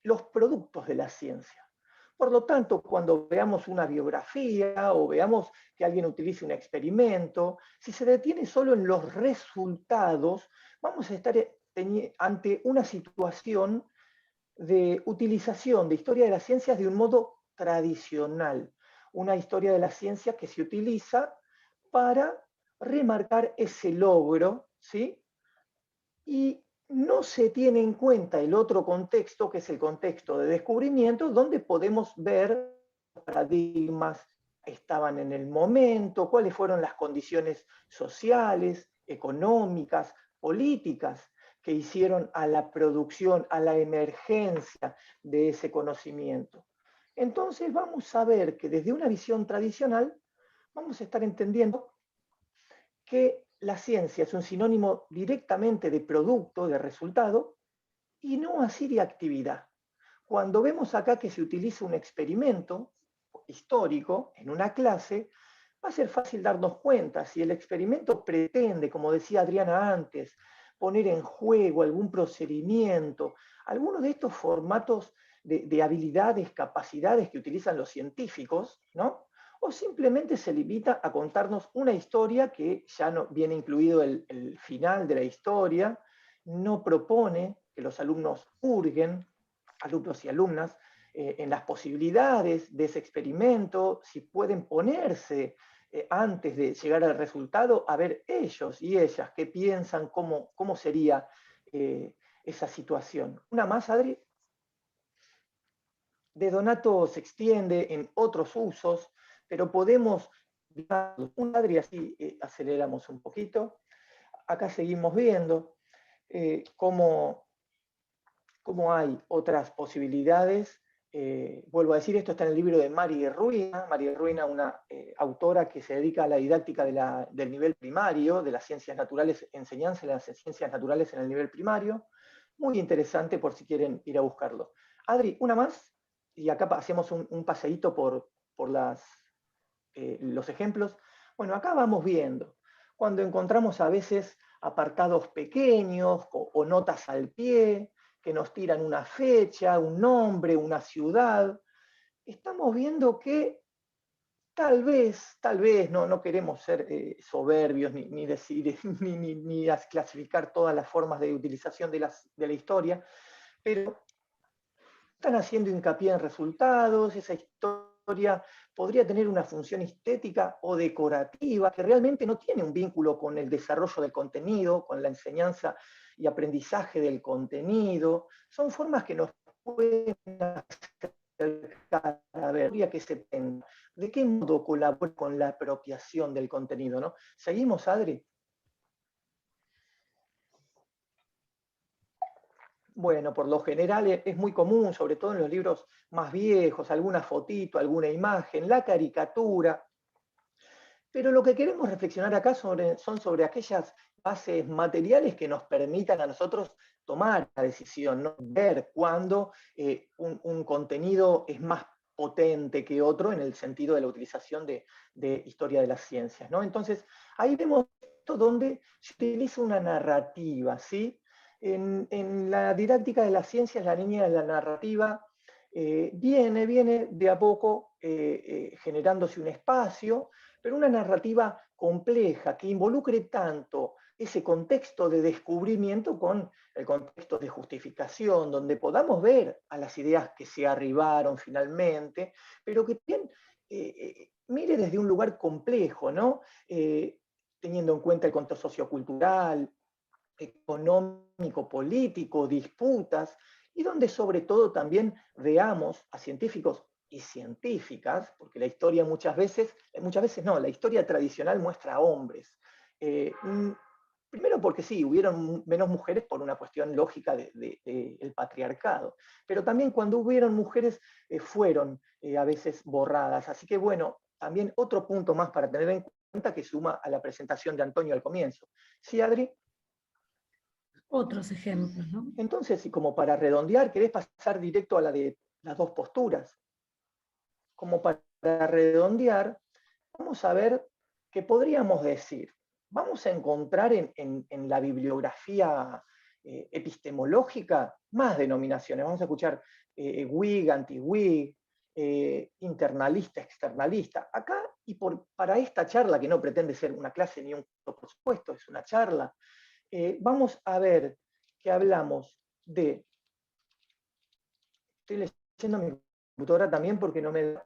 los productos de la ciencia. Por lo tanto, cuando veamos una biografía o veamos que alguien utilice un experimento, si se detiene solo en los resultados, vamos a estar ante una situación de utilización de historia de las ciencias de un modo tradicional, una historia de la ciencia que se utiliza para remarcar ese logro, ¿sí? Y no se tiene en cuenta el otro contexto, que es el contexto de descubrimiento, donde podemos ver paradigmas estaban en el momento, cuáles fueron las condiciones sociales, económicas, políticas que hicieron a la producción, a la emergencia de ese conocimiento. Entonces vamos a ver que desde una visión tradicional vamos a estar entendiendo que la ciencia es un sinónimo directamente de producto, de resultado, y no así de actividad. Cuando vemos acá que se utiliza un experimento histórico en una clase, va a ser fácil darnos cuenta si el experimento pretende, como decía Adriana antes, poner en juego algún procedimiento, alguno de estos formatos de habilidades, capacidades que utilizan los científicos, ¿no? O simplemente se limita a contarnos una historia que ya no viene incluido el final de la historia, no propone que los alumnos hurguen, alumnos y alumnas, en las posibilidades de ese experimento, si pueden ponerse antes de llegar al resultado, a ver ellos y ellas qué piensan, cómo sería esa situación. Una más, Adri. De Donato se extiende en otros usos, pero podemos, Adri, así aceleramos un poquito. Acá seguimos viendo cómo hay otras posibilidades. Vuelvo a decir, esto está en el libro de Mari Ruina. Mari Ruina, una autora que se dedica a la didáctica del nivel primario, de las ciencias naturales, enseñanza de las ciencias naturales en el nivel primario. Muy interesante por si quieren ir a buscarlo. Adri, una más, y acá hacemos un paseíto por los ejemplos. Bueno, acá vamos viendo, cuando encontramos a veces apartados pequeños o notas al pie, que nos tiran una fecha, un nombre, una ciudad, estamos viendo que tal vez, no queremos ser soberbios ni decir, ni clasificar todas las formas de utilización de la historia, pero están haciendo hincapié en resultados, esa historia podría tener una función estética o decorativa que realmente no tiene un vínculo con el desarrollo del contenido, con la enseñanza y aprendizaje del contenido. Son formas que nos pueden acercar a ver que se tenga. ¿De qué modo colabora con la apropiación del contenido, ¿no? ¿Seguimos, Adri? Bueno, por lo general es muy común, sobre todo en los libros más viejos, alguna fotito, alguna imagen, la caricatura. Pero lo que queremos reflexionar acá son sobre aquellas bases materiales que nos permitan a nosotros tomar la decisión, ¿no? Ver cuándo un contenido es más potente que otro en el sentido de la utilización de historia de las ciencias, ¿no? Entonces, ahí vemos esto donde se utiliza una narrativa, ¿sí? En la didáctica de las ciencias, la línea de la narrativa viene de a poco generándose un espacio, pero una narrativa compleja que involucre tanto ese contexto de descubrimiento con el contexto de justificación, donde podamos ver a las ideas que se arribaron finalmente, pero que también mire desde un lugar complejo, ¿no? Teniendo en cuenta el contexto sociocultural, económico, político, disputas, y donde sobre todo también veamos a científicos y científicas, porque la historia muchas veces no, la historia tradicional muestra a hombres. Primero porque sí, hubieron menos mujeres por una cuestión lógica del patriarcado, pero también cuando hubieron mujeres fueron a veces borradas. Así que bueno, también otro punto más para tener en cuenta que suma a la presentación de Antonio al comienzo. ¿Sí, Adri? Otros ejemplos, ¿no? Entonces, y como para redondear, ¿querés pasar directo a la de las dos posturas? Como para redondear, vamos a ver qué podríamos decir. Vamos a encontrar en la bibliografía epistemológica más denominaciones. Vamos a escuchar Whig, anti-Whig, internalista, externalista. Acá, y para esta charla, que no pretende ser una clase ni un curso, por supuesto, es una charla, vamos a ver que hablamos de Estoy leyendo mi computadora también porque no me da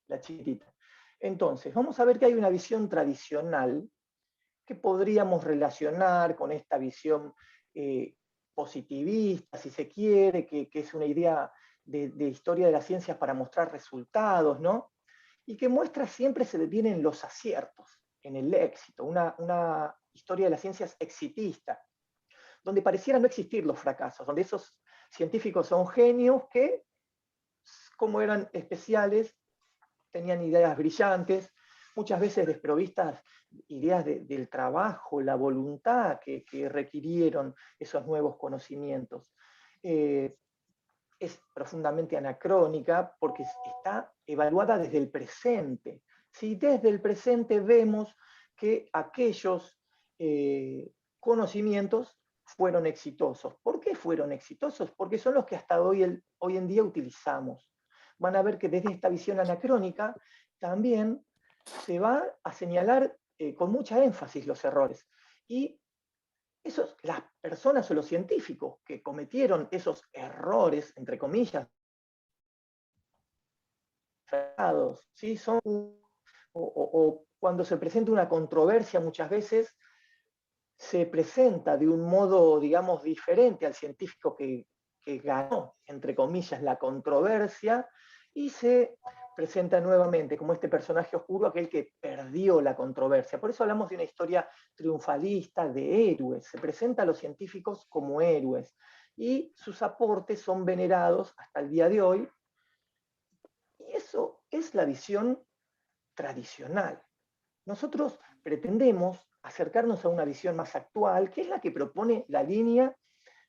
la chiquitita. Entonces, vamos a ver que hay una visión tradicional que podríamos relacionar con esta visión positivista, si se quiere, que es una idea de historia de las ciencias para mostrar resultados, ¿no? Y que muestra siempre se detiene en los aciertos, en el éxito, una historia de las ciencias exitista, donde pareciera no existir los fracasos, donde esos científicos son genios que, como eran especiales, tenían ideas brillantes, muchas veces desprovistas ideas del trabajo, la voluntad que requirieron esos nuevos conocimientos. Es profundamente anacrónica porque está evaluada desde el presente. Si desde el presente vemos que aquellos conocimientos fueron exitosos. ¿Por qué fueron exitosos? Porque son los que hasta hoy en día utilizamos. Van a ver que desde esta visión anacrónica también se va a señalar con mucha énfasis los errores. Y las personas o los científicos que cometieron esos errores, entre comillas, ¿sí? O cuando se presenta una controversia muchas veces se presenta de un modo, digamos, diferente al científico que ganó, entre comillas, la controversia, y se presenta nuevamente como este personaje oscuro, aquel que perdió la controversia. Por eso hablamos de una historia triunfalista de héroes. Se presenta a los científicos como héroes y sus aportes son venerados hasta el día de hoy. Y eso es la visión tradicional. Nosotros pretendemos acercarnos a una visión más actual, que es la que propone la línea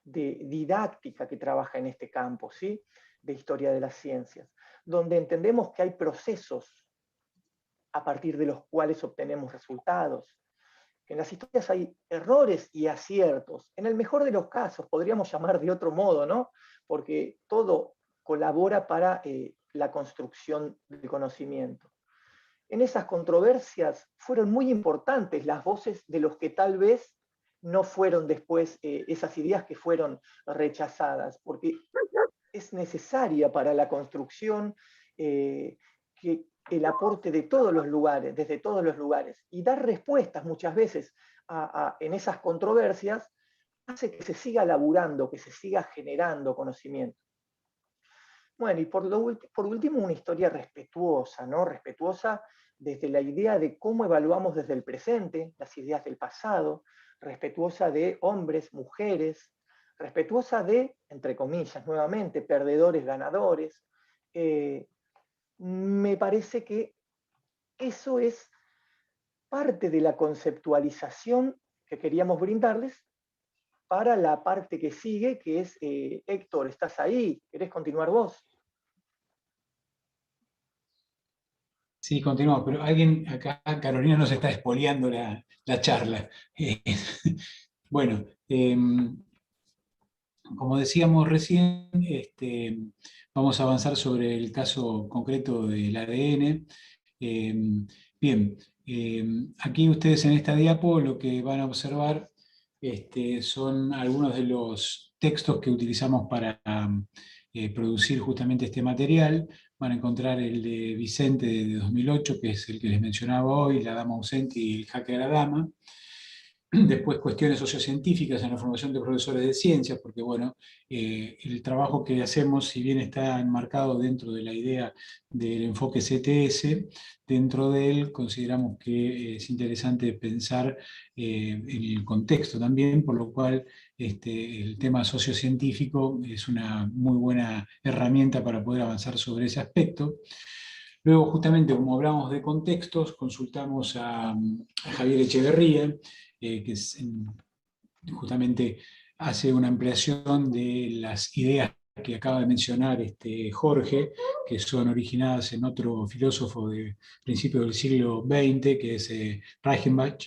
de didáctica que trabaja en este campo, ¿sí? De historia de las ciencias, donde entendemos que hay procesos a partir de los cuales obtenemos resultados. En las historias hay errores y aciertos. En el mejor de los casos, podríamos llamar de otro modo, ¿no? Porque todo colabora para la construcción del conocimiento. En esas controversias fueron muy importantes las voces de los que tal vez no fueron después esas ideas que fueron rechazadas, porque es necesaria para la construcción que el aporte de todos los lugares, desde todos los lugares, y dar respuestas muchas veces en esas controversias, hace que se siga laburando, que se siga generando conocimiento. Bueno, y por último, una historia respetuosa, ¿no? Respetuosa desde la idea de cómo evaluamos desde el presente las ideas del pasado, respetuosa de hombres, mujeres, respetuosa de, entre comillas, nuevamente, perdedores, ganadores. Me parece que eso es parte de la conceptualización que queríamos brindarles para la parte que sigue, que es, Héctor, ¿estás ahí? ¿Querés continuar vos? Sí, continuamos, pero alguien acá, Carolina, nos está expoliando la charla. Bueno, como decíamos recién, vamos a avanzar sobre el caso concreto del ADN. Bien, aquí ustedes en esta diapo lo que van a observar son algunos de los textos que utilizamos para producir justamente este material. Van a encontrar el de Vicente de 2008, que es el que les mencionaba hoy, La Dama Ausente y el Jaque a la Dama. Después cuestiones sociocientíficas en la formación de profesores de ciencias, porque bueno, el trabajo que hacemos, si bien está enmarcado dentro de la idea del enfoque CTS, dentro de él consideramos que es interesante pensar en el contexto también, por lo cual el tema sociocientífico es una muy buena herramienta para poder avanzar sobre ese aspecto. Luego, justamente, como hablamos de contextos, consultamos a Javier Echeverría, que justamente hace una ampliación de las ideas que acaba de mencionar Jorge, que son originadas en otro filósofo de principios del siglo XX, que es Reichenbach,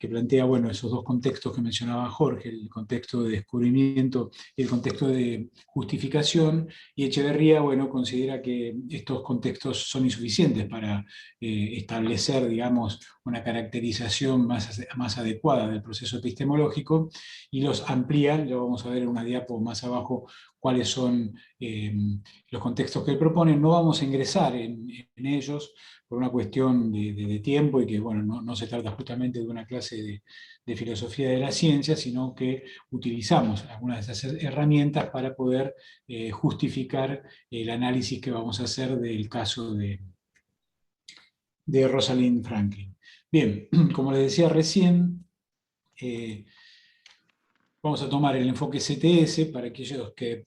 que plantea, bueno, esos dos contextos que mencionaba Jorge, el contexto de descubrimiento y el contexto de justificación, y Echeverría, bueno, considera que estos contextos son insuficientes para establecer, digamos, una caracterización más adecuada del proceso epistemológico, y los amplía. Lo vamos a ver en una diapo más abajo cuáles son los contextos que él propone. No vamos a ingresar en ellos por una cuestión de tiempo, y que, bueno, no se trata justamente de una clase de filosofía de la ciencia, sino que utilizamos algunas de esas herramientas para poder justificar el análisis que vamos a hacer del caso de Rosalind Franklin. Bien, como les decía recién, vamos a tomar el enfoque CTS para aquellos que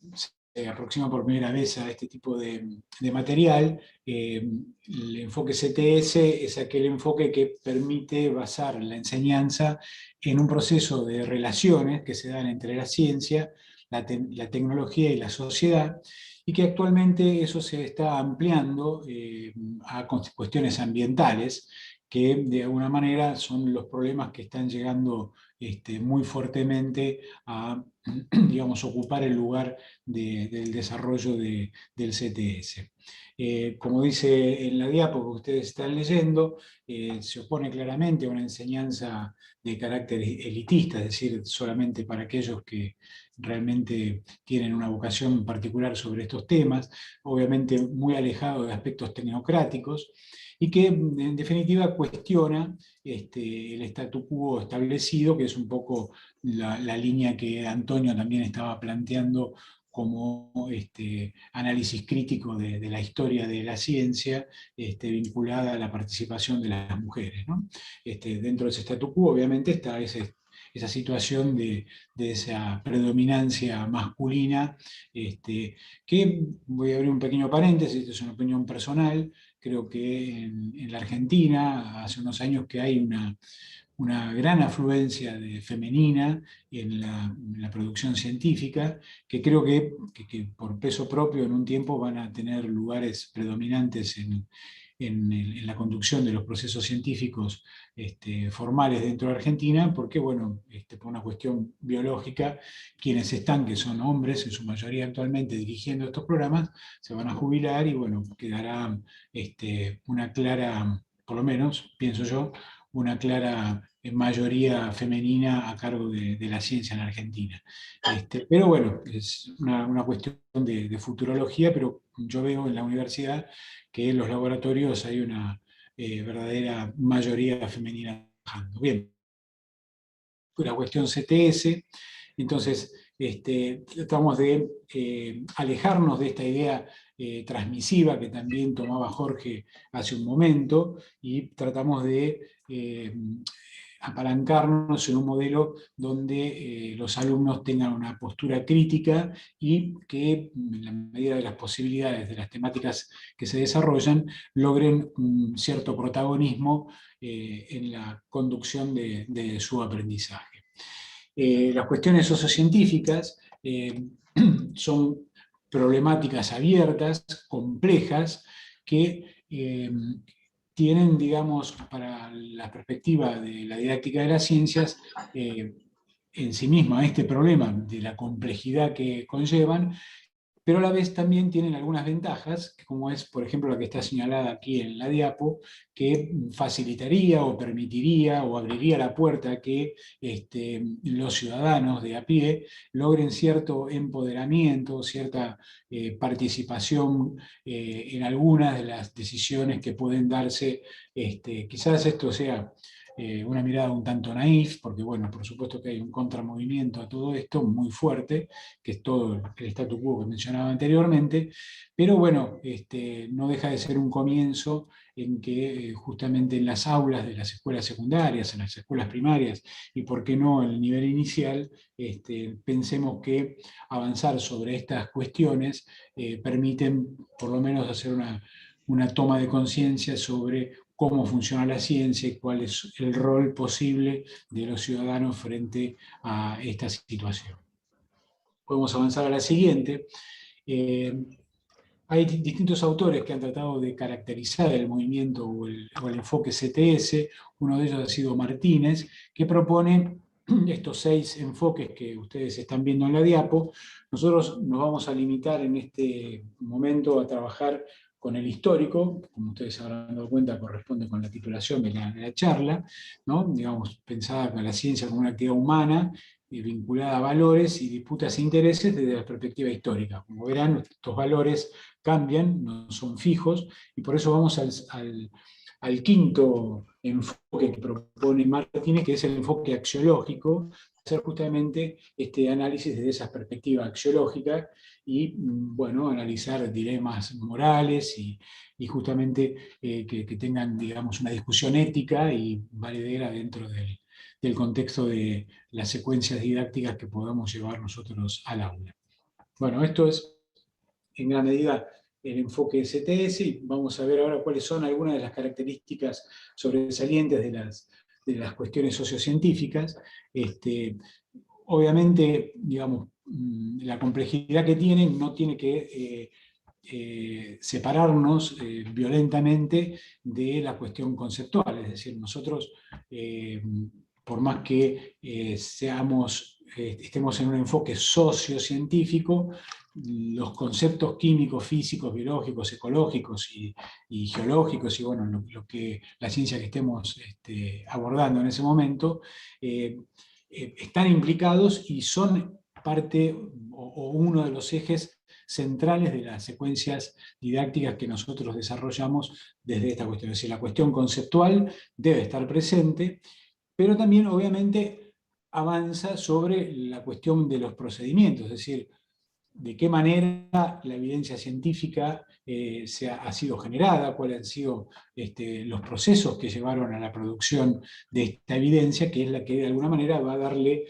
se aproximan por primera vez a este tipo de material. El enfoque CTS es aquel enfoque que permite basar la enseñanza en un proceso de relaciones que se dan entre la ciencia, la tecnología y la sociedad, y que actualmente eso se está ampliando a cuestiones ambientales, que de alguna manera son los problemas que están llegando muy fuertemente a, digamos, ocupar el lugar del desarrollo del CTS. Como dice en la diapo que ustedes están leyendo, se opone claramente a una enseñanza de carácter elitista, es decir, solamente para aquellos que realmente tienen una vocación particular sobre estos temas, obviamente muy alejado de aspectos tecnocráticos, y que en definitiva cuestiona el statu quo establecido, que es un poco la línea que Antonio también estaba planteando como análisis crítico de la historia de la ciencia, vinculada a la participación de las mujeres, ¿no? Dentro de ese statu quo obviamente está esa situación de esa predominancia masculina, que, voy a abrir un pequeño paréntesis, esto es una opinión personal. Creo que en la Argentina hace unos años que hay una gran afluencia femenina en la producción científica, que creo que por peso propio en un tiempo van a tener lugares predominantes en la conducción de los procesos científicos formales dentro de Argentina, porque, bueno, por una cuestión biológica, quienes están, que son hombres en su mayoría actualmente dirigiendo estos programas, se van a jubilar, y, bueno, quedará una clara, por lo menos, pienso yo, una clara mayoría femenina a cargo de la ciencia en Argentina. Pero bueno, es una cuestión de futurología, pero yo veo en la universidad que en los laboratorios hay una verdadera mayoría femenina trabajando. Bien, la cuestión CTS, entonces tratamos de alejarnos de esta idea transmisiva que también tomaba Jorge hace un momento, y tratamos de apalancarnos en un modelo donde los alumnos tengan una postura crítica, y que, en la medida de las posibilidades de las temáticas que se desarrollan, logren un cierto protagonismo en la conducción de su aprendizaje. Las cuestiones sociocientíficas son problemáticas abiertas, complejas, que tienen, digamos, para la perspectiva de la didáctica de las ciencias, en sí misma este problema de la complejidad que conllevan, pero a la vez también tienen algunas ventajas, como es, por ejemplo, la que está señalada aquí en la diapo, que facilitaría o permitiría o abriría la puerta a que los ciudadanos de a pie logren cierto empoderamiento, cierta participación en algunas de las decisiones que pueden darse. Quizás esto sea una mirada un tanto naif, porque, bueno, por supuesto que hay un contramovimiento a todo esto muy fuerte, que es todo el statu quo que mencionaba anteriormente, pero, bueno, no deja de ser un comienzo en que justamente en las aulas de las escuelas secundarias, en las escuelas primarias, y por qué no en el nivel inicial, pensemos que avanzar sobre estas cuestiones permiten por lo menos hacer una toma de conciencia sobre cómo funciona la ciencia y cuál es el rol posible de los ciudadanos frente a esta situación. Podemos avanzar a la siguiente. Hay distintos autores que han tratado de caracterizar el movimiento o el enfoque CTS. Uno de ellos ha sido Martínez, que propone estos 6 enfoques que ustedes están viendo en la diapo. Nosotros nos vamos a limitar en este momento a trabajar con el histórico, como ustedes habrán dado cuenta, corresponde con la titulación de la charla, ¿no? Digamos, pensada con la ciencia como una actividad humana, vinculada a valores y disputas e intereses desde la perspectiva histórica. Como verán, estos valores cambian, no son fijos, y por eso vamos al quinto enfoque que propone Martínez, que es el enfoque axiológico, hacer justamente este análisis desde esa perspectiva axiológica y, bueno, analizar dilemas morales y justamente que tengan, digamos, una discusión ética y valedera dentro del contexto de las secuencias didácticas que podamos llevar nosotros al aula. Bueno, esto es en gran medida el enfoque STS, y vamos a ver ahora cuáles son algunas de las características sobresalientes de las cuestiones sociocientíficas. Obviamente, digamos, la complejidad que tienen no tiene que separarnos violentamente de la cuestión conceptual, es decir, nosotros, por más que estemos en un enfoque sociocientífico, los conceptos químicos, físicos, biológicos, ecológicos y geológicos, y bueno, lo que la ciencia que estemos abordando en ese momento, están implicados y son parte o uno de los ejes centrales de las secuencias didácticas que nosotros desarrollamos desde esta cuestión. Es decir, la cuestión conceptual debe estar presente, pero también obviamente avanza sobre la cuestión de los procedimientos, es decir, de qué manera la evidencia científica ha sido generada, cuáles han sido los procesos que llevaron a la producción de esta evidencia, que es la que de alguna manera va a darle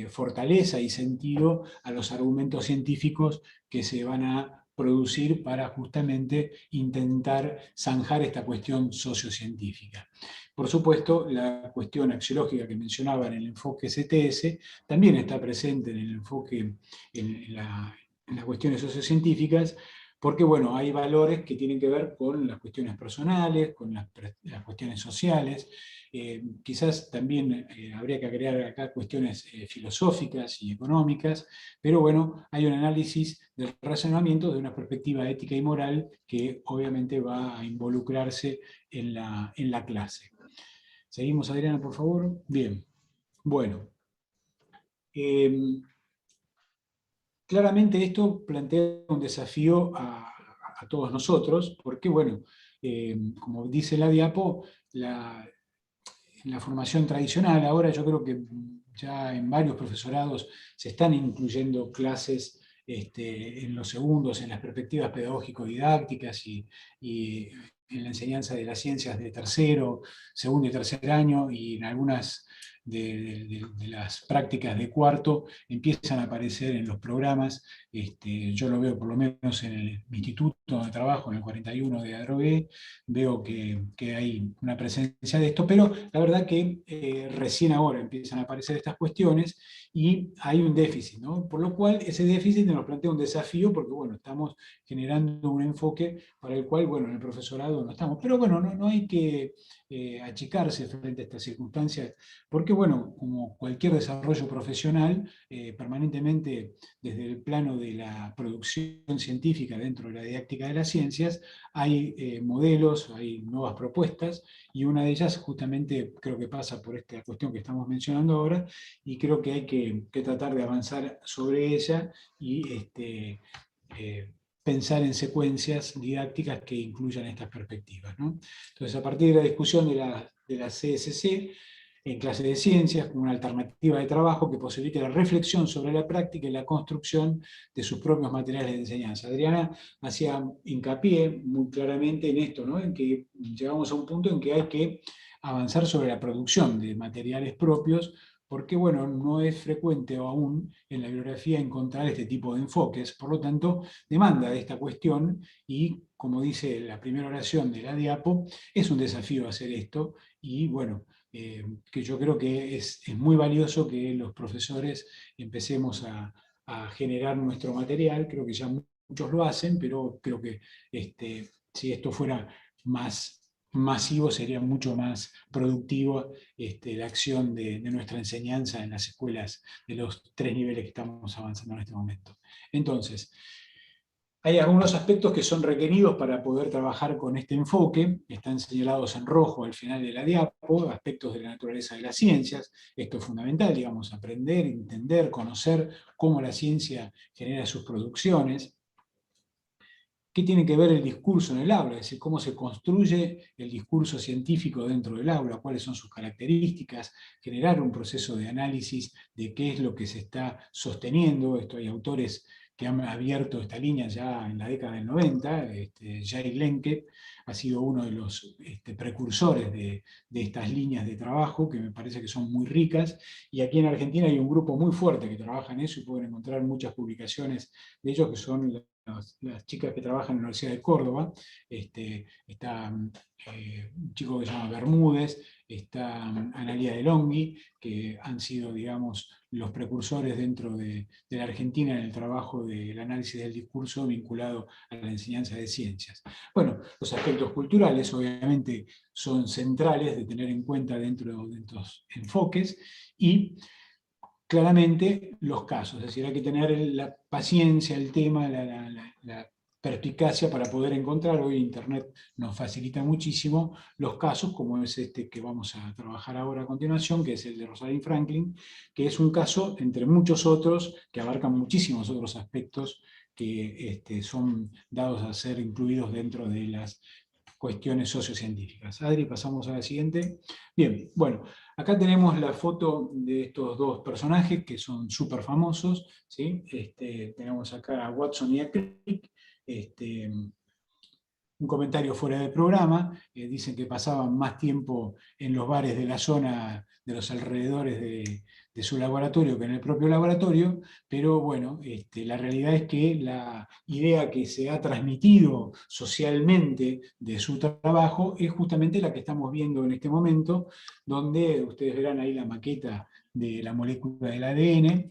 fortaleza y sentido a los argumentos científicos que se van a producir para justamente intentar zanjar esta cuestión sociocientífica. Por supuesto, la cuestión axiológica que mencionaba en el enfoque CTS también está presente en el enfoque, en las cuestiones sociocientíficas, porque bueno, hay valores que tienen que ver con las cuestiones personales, con las cuestiones sociales. Quizás también habría que agregar acá cuestiones filosóficas y económicas, pero bueno, hay un análisis del razonamiento de una perspectiva ética y moral que obviamente va a involucrarse en la clase. Seguimos, Adriana, por favor. Bien, bueno. Claramente esto plantea un desafío a todos nosotros, porque bueno, como dice la diapo, en la formación tradicional ahora yo creo que ya en varios profesorados se están incluyendo clases en los segundos, en las perspectivas pedagógico-didácticas y en la enseñanza de las ciencias de tercero, segundo y tercer año, y en algunas de las prácticas de cuarto empiezan a aparecer en los programas. Yo lo veo por lo menos en el instituto donde trabajo, en el 41 de Adrogué, veo que hay una presencia de esto, pero la verdad que recién ahora empiezan a aparecer estas cuestiones y hay un déficit, ¿no? Por lo cual ese déficit nos plantea un desafío porque, bueno, estamos generando un enfoque para el cual, bueno, en el profesorado no estamos. Pero bueno, no hay que achicarse frente a estas circunstancias, porque bueno, como cualquier desarrollo profesional, permanentemente desde el plano de la producción científica dentro de la didáctica de las ciencias, hay modelos, hay nuevas propuestas, y una de ellas justamente creo que pasa por esta cuestión que estamos mencionando ahora, y creo que hay que tratar de avanzar sobre ella y pensar en secuencias didácticas que incluyan estas perspectivas, ¿no? Entonces, a partir de la discusión de la CSC, en clase de ciencias, como una alternativa de trabajo que posibilite la reflexión sobre la práctica y la construcción de sus propios materiales de enseñanza. Adriana hacía hincapié muy claramente en esto, ¿no? En que llegamos a un punto en que hay que avanzar sobre la producción de materiales propios, porque bueno, no es frecuente aún en la bibliografía encontrar este tipo de enfoques, por lo tanto, demanda de esta cuestión y, como dice la primera oración de la diapo, es un desafío hacer esto y bueno, que yo creo que es muy valioso que los profesores empecemos a generar nuestro material. Creo que ya muchos lo hacen, pero creo que si esto fuera más masivo sería mucho más productivo la acción de nuestra enseñanza en las escuelas de los 3 niveles que estamos avanzando en este momento. Entonces, hay algunos aspectos que son requeridos para poder trabajar con este enfoque, están señalados en rojo al final de la diapo, aspectos de la naturaleza de las ciencias. Esto es fundamental, digamos, aprender, entender, conocer cómo la ciencia genera sus producciones. ¿Qué tiene que ver el discurso en el aula? Es decir, cómo se construye el discurso científico dentro del aula, cuáles son sus características, generar un proceso de análisis de qué es lo que se está sosteniendo. Esto hay autores que han abierto esta línea ya en la década del 90, Jair Lenke ha sido uno de los precursores de estas líneas de trabajo, que me parece que son muy ricas, y aquí en Argentina hay un grupo muy fuerte que trabaja en eso, y pueden encontrar muchas publicaciones de ellos, que son las chicas que trabajan en la Universidad de Córdoba. Está un chico que se llama Bermúdez, está Analia de Longhi, que han sido, digamos, los precursores dentro de la Argentina en el trabajo del análisis del discurso vinculado a la enseñanza de ciencias. Bueno, los aspectos culturales obviamente son centrales de tener en cuenta dentro de estos enfoques, y claramente los casos, es decir, hay que tener la paciencia, el tema, la perspicacia para poder encontrar. Hoy Internet nos facilita muchísimo los casos, como es este que vamos a trabajar ahora a continuación, que es el de Rosalind Franklin, que es un caso entre muchos otros que abarcan muchísimos otros aspectos que son dados a ser incluidos dentro de las cuestiones sociocientíficas. Adri, pasamos a la siguiente. Bien, bueno, acá tenemos la foto de estos dos personajes que son súper famosos, ¿sí? Tenemos acá a Watson y a Crick. Un comentario fuera del programa, dicen que pasaban más tiempo en los bares de la zona, de los alrededores de su laboratorio que en el propio laboratorio, pero bueno, la realidad es que la idea que se ha transmitido socialmente de su trabajo es justamente la que estamos viendo en este momento, donde ustedes verán ahí la maqueta de la molécula del ADN.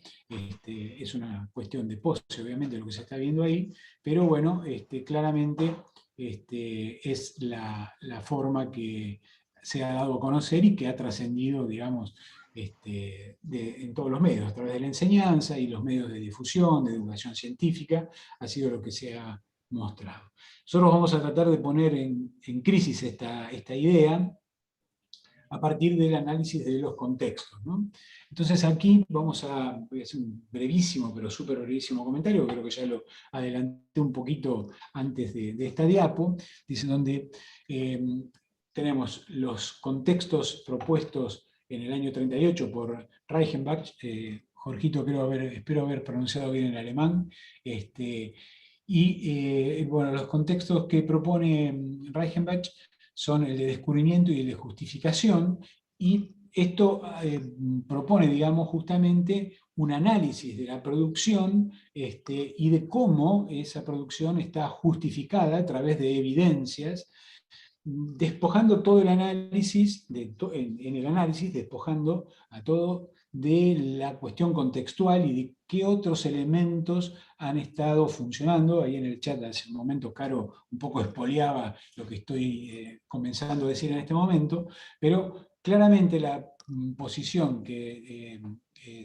Es una cuestión de pose, obviamente, lo que se está viendo ahí, pero bueno, claramente es la forma que se ha dado a conocer y que ha trascendido, digamos, en todos los medios, a través de la enseñanza y los medios de difusión, de educación científica, ha sido lo que se ha mostrado. Nosotros vamos a tratar de poner en crisis esta idea a partir del análisis de los contextos, ¿no? Entonces aquí voy a hacer un brevísimo, pero súper brevísimo comentario, creo que ya lo adelanté un poquito antes de esta diapo, dice donde tenemos los contextos propuestos en el año 38 por Reichenbach, Jorgito, espero haber pronunciado bien el alemán, bueno, los contextos que propone Reichenbach son el de descubrimiento y el de justificación, y esto propone, digamos, justamente un análisis de la producción y de cómo esa producción está justificada a través de evidencias, despojando todo el análisis, en el análisis, despojando a todo de la cuestión contextual y de qué otros elementos han estado funcionando. Ahí en el chat hace un momento Caro un poco espoleaba lo que estoy comenzando a decir en este momento, pero claramente la posición que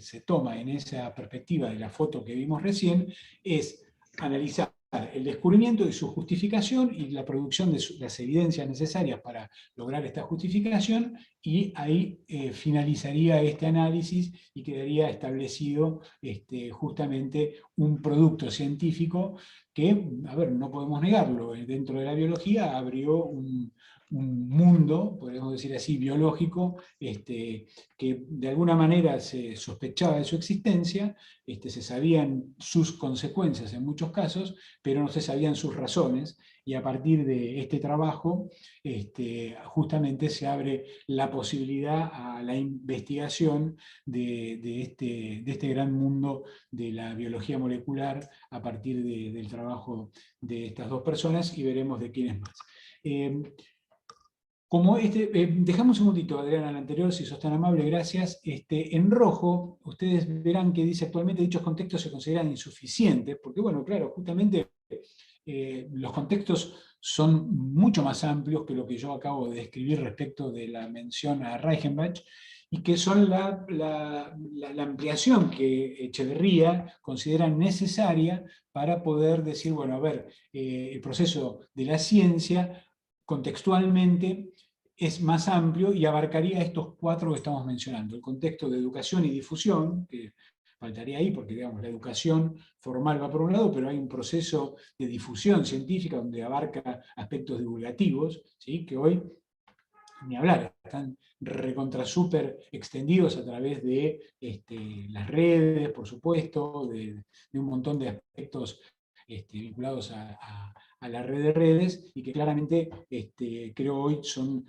se toma en esa perspectiva de la foto que vimos recién es analizar el descubrimiento y su justificación y la producción de las evidencias necesarias para lograr esta justificación, y ahí finalizaría este análisis y quedaría establecido justamente un producto científico que, a ver, no podemos negarlo, dentro de la biología abrió un mundo, podríamos decir así, biológico, que de alguna manera se sospechaba de su existencia, se sabían sus consecuencias en muchos casos, pero no se sabían sus razones, y a partir de este trabajo justamente se abre la posibilidad a la investigación de este gran mundo de la biología molecular a partir del trabajo de estas dos personas, y veremos de quiénes más. Como dejamos un segundito, Adriana, al anterior, si sos tan amable, gracias. En rojo, ustedes verán que dice: actualmente dichos contextos se consideran insuficientes, porque, bueno, claro, justamente los contextos son mucho más amplios que lo que yo acabo de describir respecto de la mención a Reichenbach, y que son la ampliación que Echeverría considera necesaria para poder decir, bueno, a ver, el proceso de la ciencia contextualmente es más amplio y abarcaría estos 4 que estamos mencionando: el contexto de educación y difusión, que faltaría ahí porque, digamos, la educación formal va por un lado, pero hay un proceso de difusión científica donde abarca aspectos divulgativos, ¿sí? Que hoy, ni hablar, están recontra súper extendidos a través de las redes, por supuesto, de un montón de aspectos vinculados a la red de redes, y que claramente creo hoy son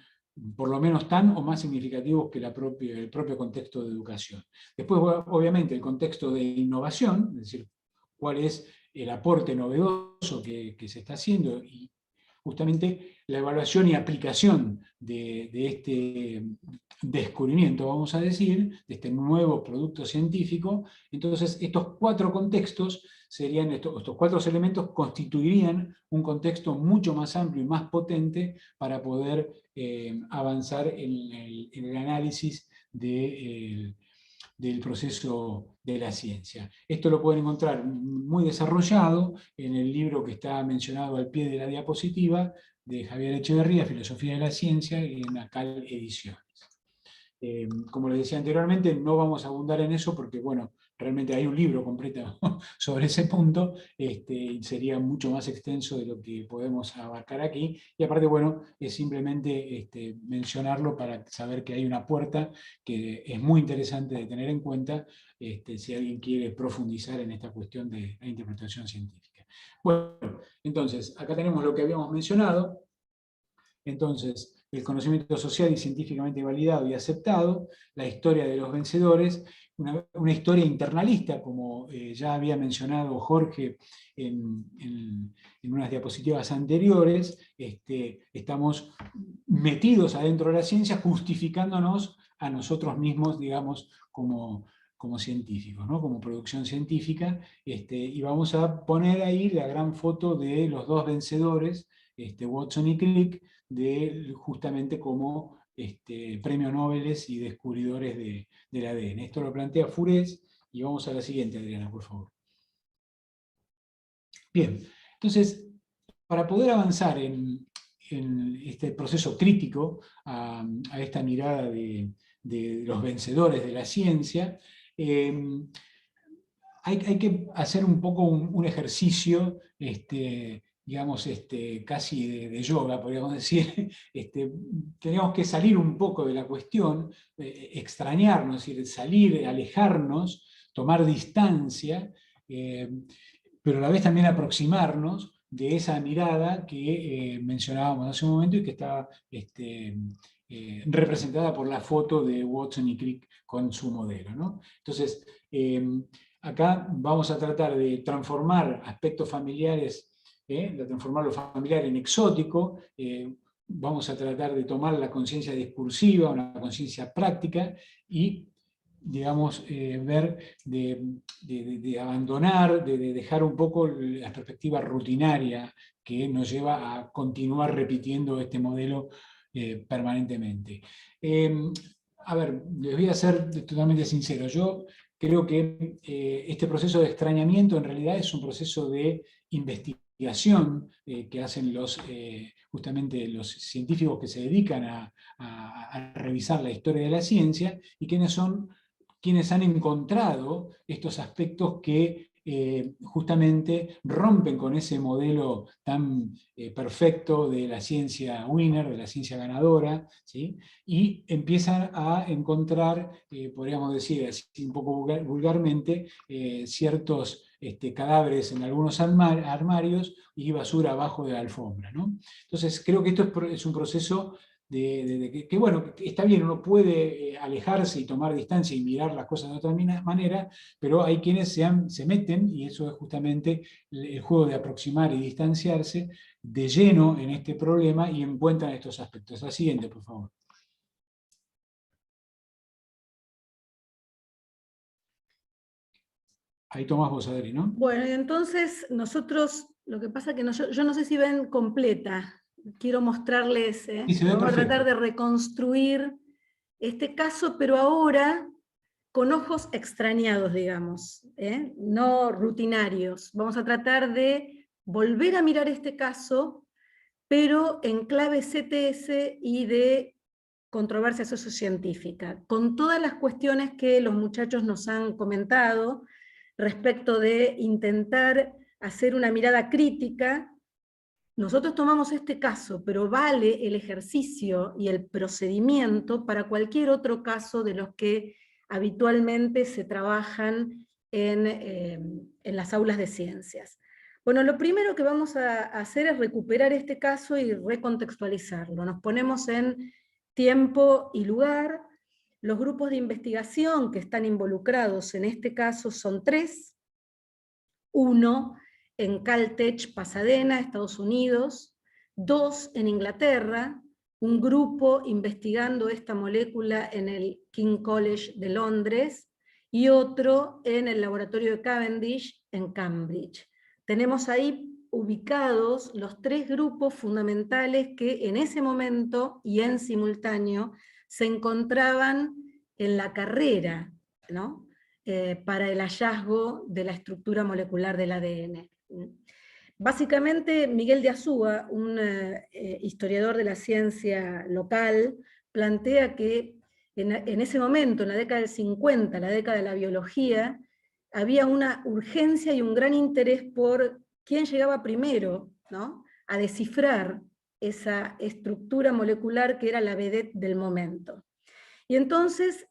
por lo menos tan o más significativos que el propio contexto de educación. Después, obviamente, el contexto de innovación, es decir, cuál es el aporte novedoso que se está haciendo, y justamente la evaluación y aplicación de este descubrimiento, vamos a decir, de este nuevo producto científico. Entonces, estos 4 contextos serían, estos 4 elementos constituirían un contexto mucho más amplio y más potente para poder avanzar en el análisis del proceso de la ciencia. Esto lo pueden encontrar muy desarrollado en el libro que está mencionado al pie de la diapositiva, de Javier Echeverría, Filosofía de la Ciencia, en ACAL Ediciones. Como les decía anteriormente, no vamos a abundar en eso porque, bueno, realmente hay un libro completo sobre ese punto, y sería mucho más extenso de lo que podemos abarcar aquí. Y aparte, bueno, es simplemente mencionarlo para saber que hay una puerta que es muy interesante de tener en cuenta si alguien quiere profundizar en esta cuestión de la interpretación científica. Bueno, entonces, acá tenemos lo que habíamos mencionado. Entonces, el conocimiento social y científicamente validado y aceptado, la historia de los vencedores, una historia internalista, como ya había mencionado Jorge en unas diapositivas anteriores. Estamos metidos adentro de la ciencia, justificándonos a nosotros mismos, digamos, como científicos, ¿no? Como producción científica, y vamos a poner ahí la gran foto de los 2 vencedores, Watson y Crick, justamente como premios Nobel y descubridores del ADN. Esto lo plantea Fures, y vamos a la siguiente, Adriana, por favor. Bien, entonces, para poder avanzar en este proceso crítico a esta mirada de los vencedores de la ciencia, hay que hacer un poco un ejercicio, digamos, casi de yoga, podríamos decir. Tenemos que salir un poco de la cuestión, extrañarnos, es decir, salir, alejarnos, tomar distancia, pero a la vez también aproximarnos de esa mirada que mencionábamos hace un momento y que está representada por la foto de Watson y Crick con su modelo, ¿no? Entonces, acá vamos a tratar de transformar aspectos familiares, de transformar lo familiar en exótico. Vamos a tratar de tomar la conciencia discursiva, una conciencia práctica, y, digamos, ver de abandonar, de dejar un poco la perspectiva rutinaria que nos lleva a continuar repitiendo este modelo permanentemente. A ver, les voy a ser totalmente sincero. Yo creo que este proceso de extrañamiento en realidad es un proceso de investigación que hacen justamente los científicos que se dedican a revisar la historia de la ciencia, y quienes han encontrado estos aspectos que justamente rompen con ese modelo tan perfecto de la ciencia winner, de la ciencia ganadora, ¿sí? Y empiezan a encontrar, podríamos decir así un poco vulgarmente, ciertos cadáveres en algunos armarios y basura abajo de la alfombra, ¿no? Entonces creo que esto es un proceso que, bueno, está bien, uno puede alejarse y tomar distancia y mirar las cosas de otra manera, pero hay quienes se meten, y eso es justamente el juego de aproximar y distanciarse de lleno en este problema, y encuentran estos aspectos. La siguiente, por favor. Ahí tomás vos, Adri, ¿no? Bueno, entonces nosotros Lo que pasa que yo no sé si ven completa. Quiero mostrarles, Sí, se ve vamos a perfecto. tratar de reconstruir este caso, pero ahora con ojos extrañados, digamos, no rutinarios. Vamos a tratar de volver a mirar este caso, pero en clave CTS y de controversia sociocientífica, con todas las cuestiones que los muchachos nos han comentado respecto de intentar hacer una mirada crítica. Nosotros tomamos este caso, pero vale el ejercicio y el procedimiento para cualquier otro caso de los que habitualmente se trabajan en las aulas de ciencias. Bueno, lo primero que vamos a hacer es recuperar este caso y recontextualizarlo. Nos ponemos en tiempo y lugar. Los grupos de investigación que están involucrados en este caso son 3. Uno en Caltech, Pasadena, Estados Unidos, 2 en Inglaterra, un grupo investigando esta molécula en el King College de Londres, y otro en el laboratorio de Cavendish en Cambridge. Tenemos ahí ubicados los 3 grupos fundamentales que en ese momento y en simultáneo se encontraban en la carrera, ¿no? Para el hallazgo de la estructura molecular del ADN. Básicamente, Miguel de Azúa, un historiador de la ciencia local, plantea que en ese momento, en la década del 50, la década de la biología, había una urgencia y un gran interés por quién llegaba primero, ¿no?, a descifrar esa estructura molecular que era la vedette del momento. Y entonces,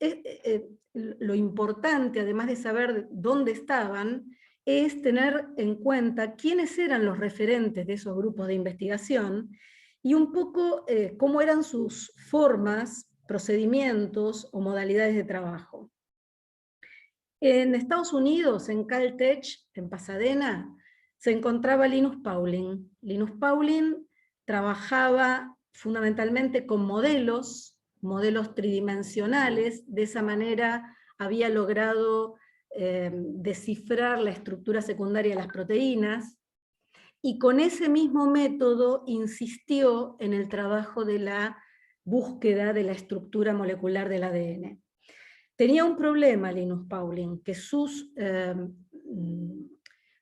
lo importante, además de saber dónde estaban, es tener en cuenta quiénes eran los referentes de esos grupos de investigación y un poco cómo eran sus formas, procedimientos o modalidades de trabajo. En Estados Unidos, en Caltech, en Pasadena, se encontraba Linus Pauling. Linus Pauling trabajaba fundamentalmente con modelos tridimensionales. De esa manera había logrado descifrar la estructura secundaria de las proteínas, y con ese mismo método insistió en el trabajo de la búsqueda de la estructura molecular del ADN. Tenía un problema Linus Pauling, que sus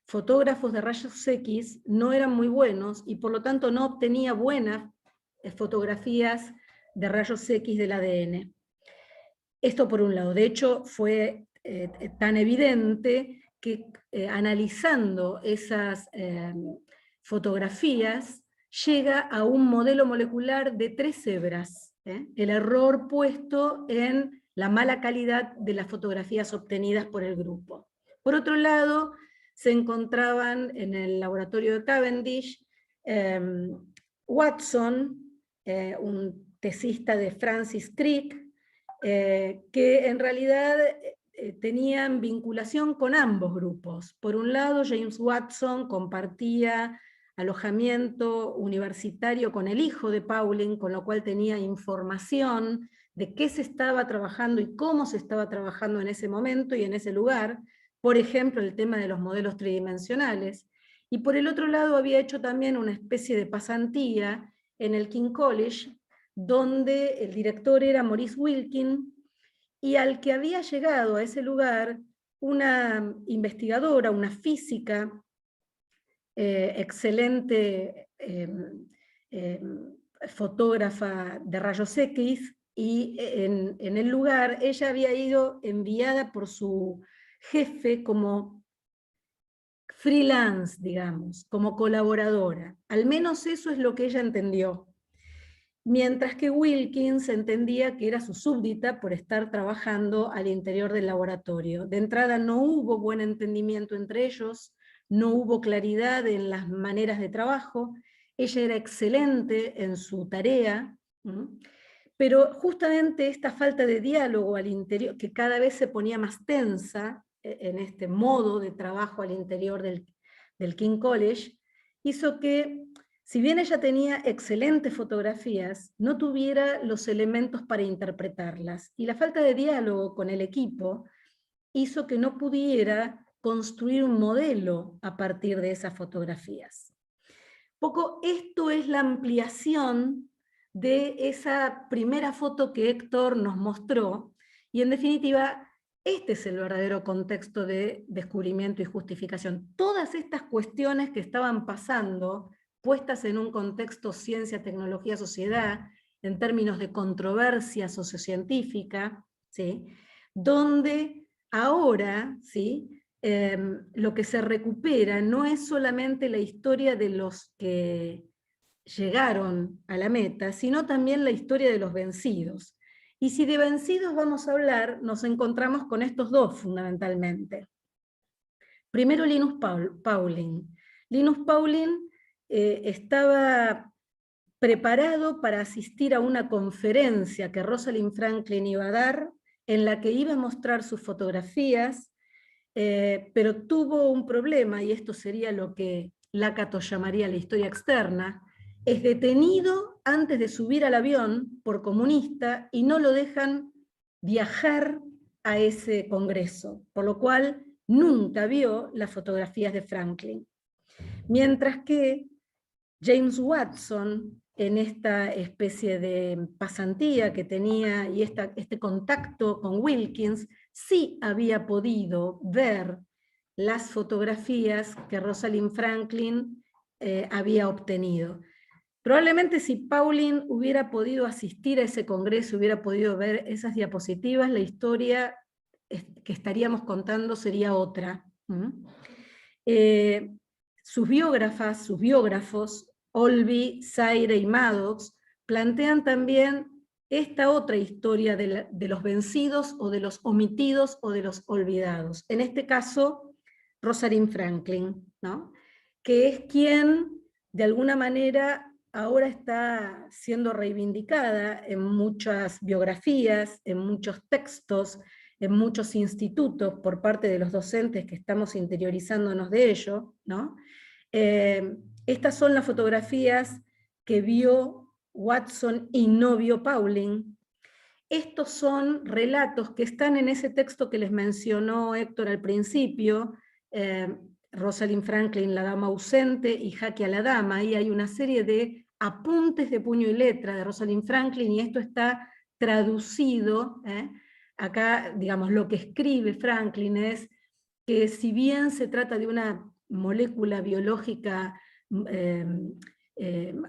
fotógrafos de rayos X no eran muy buenos, y por lo tanto no obtenía buenas fotografías de rayos X del ADN. Esto por un lado. De hecho, fue tan evidente que analizando esas fotografías, llega a un modelo molecular de 3 hebras. El error puesto en la mala calidad de las fotografías obtenidas por el grupo. Por otro lado, se encontraban en el laboratorio de Cavendish Watson, un tesista de Francis Crick, que en realidad tenían vinculación con ambos grupos. Por un lado, James Watson compartía alojamiento universitario con el hijo de Pauling, con lo cual tenía información de qué se estaba trabajando y cómo se estaba trabajando en ese momento y en ese lugar, por ejemplo, el tema de los modelos tridimensionales. Y por el otro lado había hecho también una especie de pasantía en el King College, donde el director era Maurice Wilkin, y al que había llegado a ese lugar una investigadora, una física excelente, fotógrafa de rayos X, y en el lugar ella había ido enviada por su jefe como freelance, digamos, como colaboradora. Al menos eso es lo que ella entendió. Mientras que Wilkins entendía que era su súbdita por estar trabajando al interior del laboratorio. De entrada no hubo buen entendimiento entre ellos, no hubo claridad en las maneras de trabajo. Ella era excelente en su tarea, pero justamente esta falta de diálogo al interior, que cada vez se ponía más tensa en este modo de trabajo al interior del King College, hizo que, si bien ella tenía excelentes fotografías, no tuviera los elementos para interpretarlas. Y la falta de diálogo con el equipo hizo que no pudiera construir un modelo a partir de esas fotografías. Poco esto es la ampliación de esa primera foto que Héctor nos mostró, y en definitiva, este es el verdadero contexto de descubrimiento y justificación. Todas estas cuestiones que estaban pasando, puestas en un contexto ciencia, tecnología, sociedad, en términos de controversia sociocientífica, ¿sí?, donde ahora, ¿sí?, lo que se recupera no es solamente la historia de los que llegaron a la meta, sino también la historia de los vencidos. Y si de vencidos vamos a hablar, nos encontramos con estos dos fundamentalmente. Primero, Linus Pauling. Linus Pauling estaba preparado para asistir a una conferencia que Rosalind Franklin iba a dar, en la que iba a mostrar sus fotografías, pero tuvo un problema, y esto sería lo que Lakatos llamaría la historia externa. Es detenido antes de subir al avión por comunista y no lo dejan viajar a ese congreso, por lo cual nunca vio las fotografías de Franklin. Mientras que James Watson, en esta especie de pasantía que tenía y este contacto con Wilkins, sí había podido ver las fotografías que Rosalind Franklin había obtenido. Probablemente si Pauling hubiera podido asistir a ese congreso, hubiera podido ver esas diapositivas, la historia que estaríamos contando sería otra. Sus biógrafas, sus biógrafos, Olby, Sayre y Maddox, plantean también esta otra historia de los vencidos o de los omitidos o de los olvidados. En este caso, Rosalind Franklin, ¿no?, que es quien, de alguna manera, ahora está siendo reivindicada en muchas biografías, en muchos textos, en muchos institutos por parte de los docentes que estamos interiorizándonos de ello, ¿no? Estas son las fotografías que vio Watson y no vio Pauling. Estos son relatos que están en ese texto que les mencionó Héctor al principio, Rosalind Franklin, La dama ausente, y Jaque a la dama. Ahí hay una serie de apuntes de puño y letra de Rosalind Franklin, y esto está traducido. Acá, digamos, lo que escribe Franklin es que si bien se trata de una molécula biológica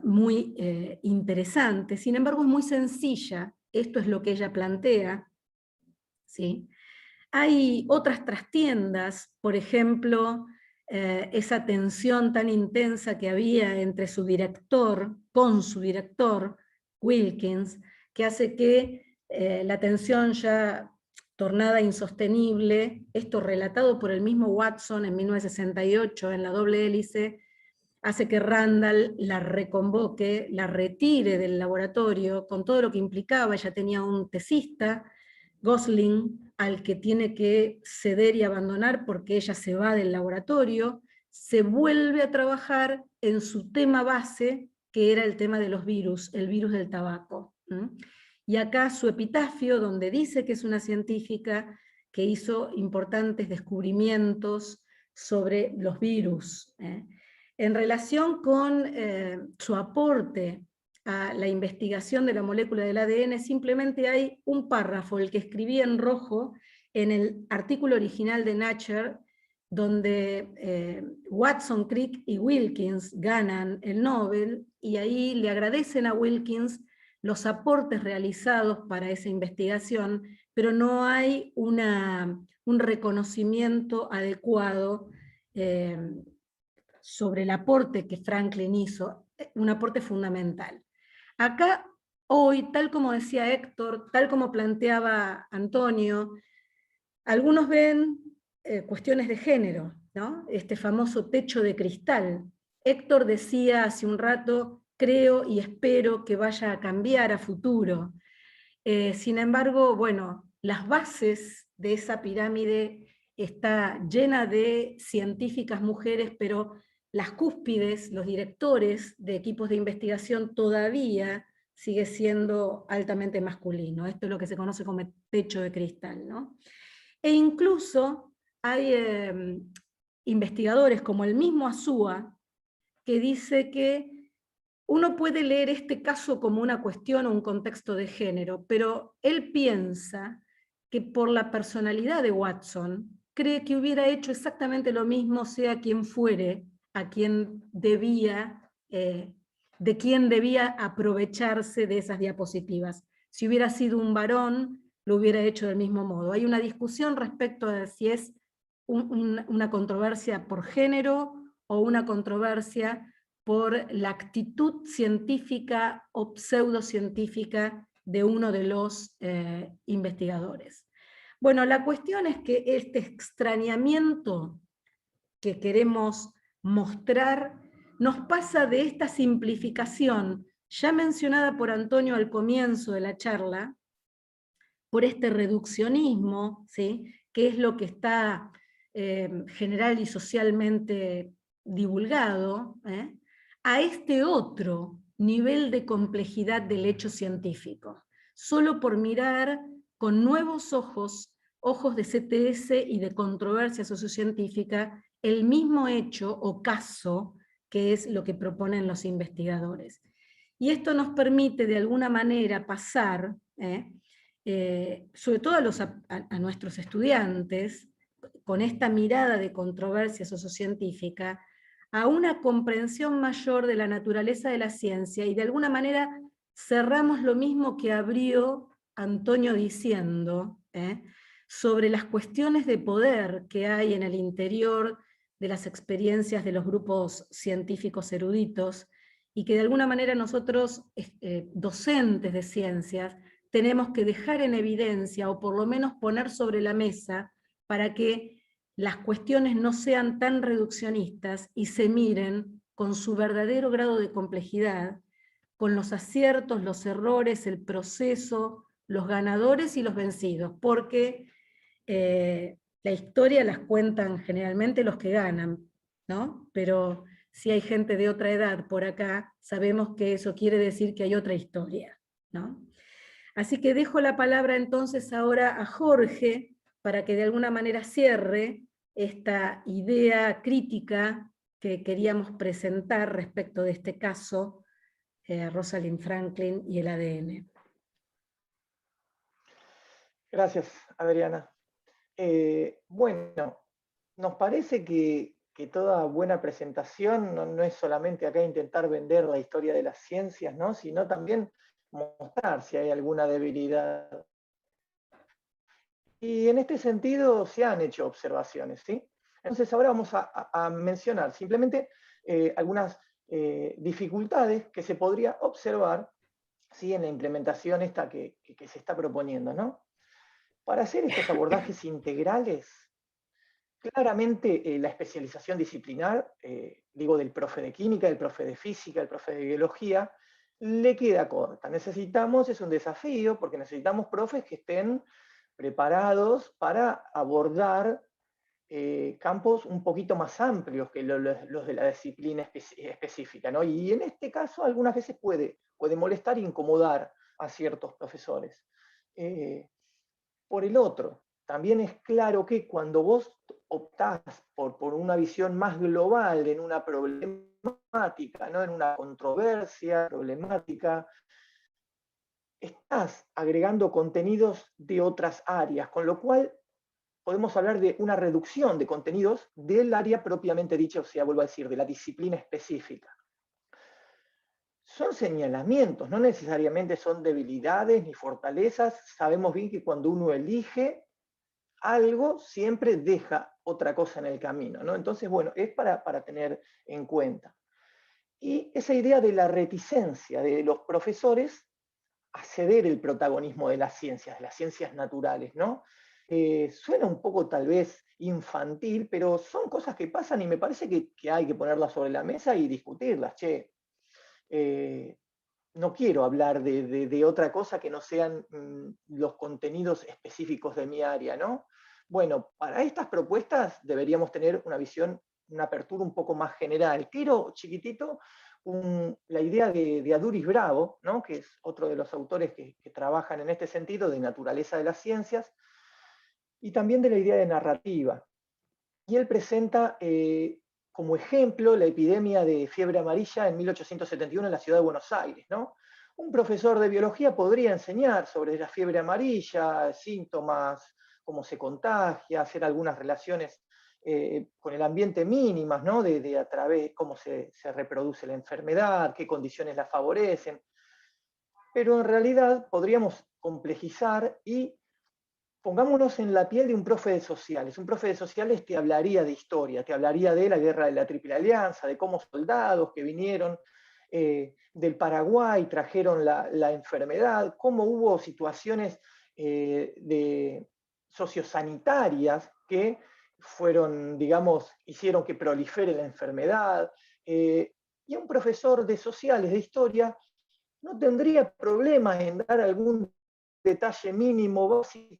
muy interesante, sin embargo es muy sencilla. Esto es lo que ella plantea, ¿sí? Hay otras trastiendas, por ejemplo, esa tensión tan intensa que había entre su director, con su director, Wilkins, que hace que la tensión ya tornada insostenible, esto relatado por el mismo Watson en 1968 en La doble hélice, hace que Randall la reconvoque, la retire del laboratorio, con todo lo que implicaba. Ella tenía un tesista, Gosling, al que tiene que ceder y abandonar porque ella se va del laboratorio, se vuelve a trabajar en su tema base, que era el tema de los virus, el virus del tabaco. Y acá su epitafio, donde dice que es una científica que hizo importantes descubrimientos sobre los virus. En relación con su aporte a la investigación de la molécula del ADN, simplemente hay un párrafo, el que escribí en rojo, en el artículo original de Nature, donde Watson, Crick y Wilkins ganan el Nobel, y ahí le agradecen a Wilkins los aportes realizados para esa investigación, pero no hay un reconocimiento adecuado sobre el aporte que Franklin hizo, un aporte fundamental. Acá, hoy, tal como decía Héctor, tal como planteaba Antonio, algunos ven cuestiones de género, ¿no? Este famoso techo de cristal. Héctor decía hace un rato, creo y espero que vaya a cambiar a futuro. Sin embargo, bueno, las bases de esa pirámide está llena de científicas mujeres, pero las cúspides, los directores de equipos de investigación todavía sigue siendo altamente masculino. Esto es lo que se conoce como techo de cristal, ¿no? E incluso hay investigadores como el mismo Azúa, que dice que uno puede leer este caso como una cuestión o un contexto de género, pero él piensa que por la personalidad de Watson, cree que hubiera hecho exactamente lo mismo, sea quien fuere, a quien debía, de quien debía aprovecharse de esas diapositivas. Si hubiera sido un varón, lo hubiera hecho del mismo modo. Hay una discusión respecto de si es una controversia por género o una controversia por la actitud científica o pseudocientífica de uno de los investigadores. Bueno, la cuestión es que este extrañamiento que queremos mostrar nos pasa de esta simplificación ya mencionada por Antonio al comienzo de la charla, por este reduccionismo, ¿sí?, que es lo que está general y socialmente divulgado, a este otro nivel de complejidad del hecho científico, solo por mirar con nuevos ojos, ojos de CTS y de controversia sociocientífica, el mismo hecho o caso que es lo que proponen los investigadores. Y esto nos permite de alguna manera pasar, sobre todo a nuestros estudiantes, con esta mirada de controversia sociocientífica, a una comprensión mayor de la naturaleza de la ciencia, y de alguna manera cerramos lo mismo que abrió Antonio diciendo, sobre las cuestiones de poder que hay en el interior de las experiencias de los grupos científicos eruditos, y que de alguna manera nosotros, docentes de ciencias, tenemos que dejar en evidencia, o por lo menos poner sobre la mesa, para que las cuestiones no sean tan reduccionistas y se miren con su verdadero grado de complejidad, con los aciertos, los errores, el proceso, los ganadores y los vencidos, porque la historia las cuentan generalmente los que ganan, ¿no? Pero si hay gente de otra edad por acá, sabemos que eso quiere decir que hay otra historia, ¿no? Así que dejo la palabra entonces ahora a Jorge, para que de alguna manera cierre esta idea crítica que queríamos presentar respecto de este caso, Rosalind Franklin y el ADN. Gracias, Adriana. Bueno, nos parece que toda buena presentación no es solamente acá intentar vender la historia de las ciencias, ¿no?, sino también mostrar si hay alguna debilidad. Y en este sentido se han hecho observaciones, ¿sí? Entonces ahora vamos a mencionar simplemente algunas dificultades que se podría observar, ¿sí?, en la implementación esta que se está proponiendo, ¿no? Para hacer estos abordajes integrales, claramente la especialización disciplinar, digo del profe de química, del profe de física, del profe de biología, le queda corta. Necesitamos, es un desafío, porque necesitamos profes que estén preparados para abordar campos un poquito más amplios que los de la disciplina específica, ¿no? Y en este caso algunas veces puede molestar e incomodar a ciertos profesores. Por el otro, también es claro que cuando vos optás por una visión más global en una problemática, ¿no?, en una controversia problemática, estás agregando contenidos de otras áreas, con lo cual podemos hablar de una reducción de contenidos del área propiamente dicha, o sea, vuelvo a decir, de la disciplina específica. Son señalamientos, no necesariamente son debilidades ni fortalezas. Sabemos bien que cuando uno elige algo, siempre deja otra cosa en el camino, ¿no? Entonces, bueno, es para tener en cuenta. Y esa idea de la reticencia de los profesores a ceder el protagonismo de las ciencias naturales, ¿no? Suena un poco tal vez infantil, pero son cosas que pasan y me parece que hay que ponerlas sobre la mesa y discutirlas. Che, no quiero hablar de otra cosa que no sean los contenidos específicos de mi área, ¿no? Bueno, para estas propuestas deberíamos tener una visión, una apertura un poco más general. Quiero, chiquitito, la idea de Aduris Bravo, ¿no?, que es otro de los autores que trabajan en este sentido de naturaleza de las ciencias, y también de la idea de narrativa. y él presenta como ejemplo la epidemia de fiebre amarilla en 1871 en la ciudad de Buenos Aires, ¿no? Un profesor de biología podría enseñar sobre la fiebre amarilla, síntomas, cómo se contagia, hacer algunas relaciones con el ambiente mínimas, ¿no? De a través cómo se reproduce la enfermedad, qué condiciones la favorecen. Pero en realidad podríamos complejizar y pongámonos en la piel de un profe de sociales. Un profe de sociales te hablaría de historia, te hablaría de la guerra de la Triple Alianza, de cómo soldados que vinieron del Paraguay trajeron la enfermedad, cómo hubo situaciones de sociosanitarias que fueron, digamos, hicieron que prolifere la enfermedad. Y un profesor de sociales, de historia, no tendría problemas en dar algún detalle mínimo básico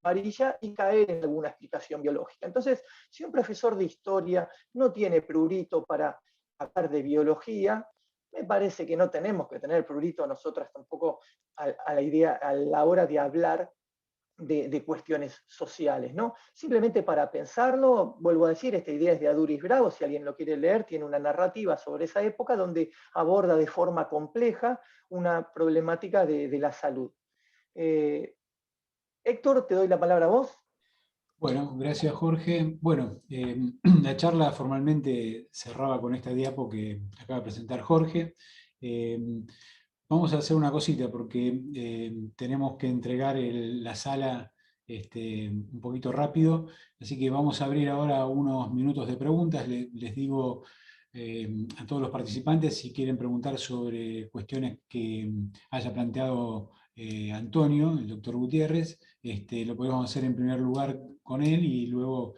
amarilla y caer en alguna explicación biológica. Entonces, si un profesor de historia no tiene prurito para hablar de biología, me parece que no tenemos que tener prurito nosotras tampoco a la hora de hablar de cuestiones sociales, ¿no? Simplemente para pensarlo, vuelvo a decir, esta idea es de Aduris Bravo, si alguien lo quiere leer, tiene una narrativa sobre esa época donde aborda de forma compleja una problemática de la salud. Héctor, te doy la palabra a vos. Bueno, gracias Jorge. Bueno, la charla formalmente cerraba con esta diapo que acaba de presentar Jorge. Vamos a hacer una cosita porque tenemos que entregar la sala un poquito rápido, así que vamos a abrir ahora unos minutos de preguntas. Les digo a todos los participantes si quieren preguntar sobre cuestiones que haya planteado Antonio, el doctor Gutiérrez. Lo podemos hacer en primer lugar con él y luego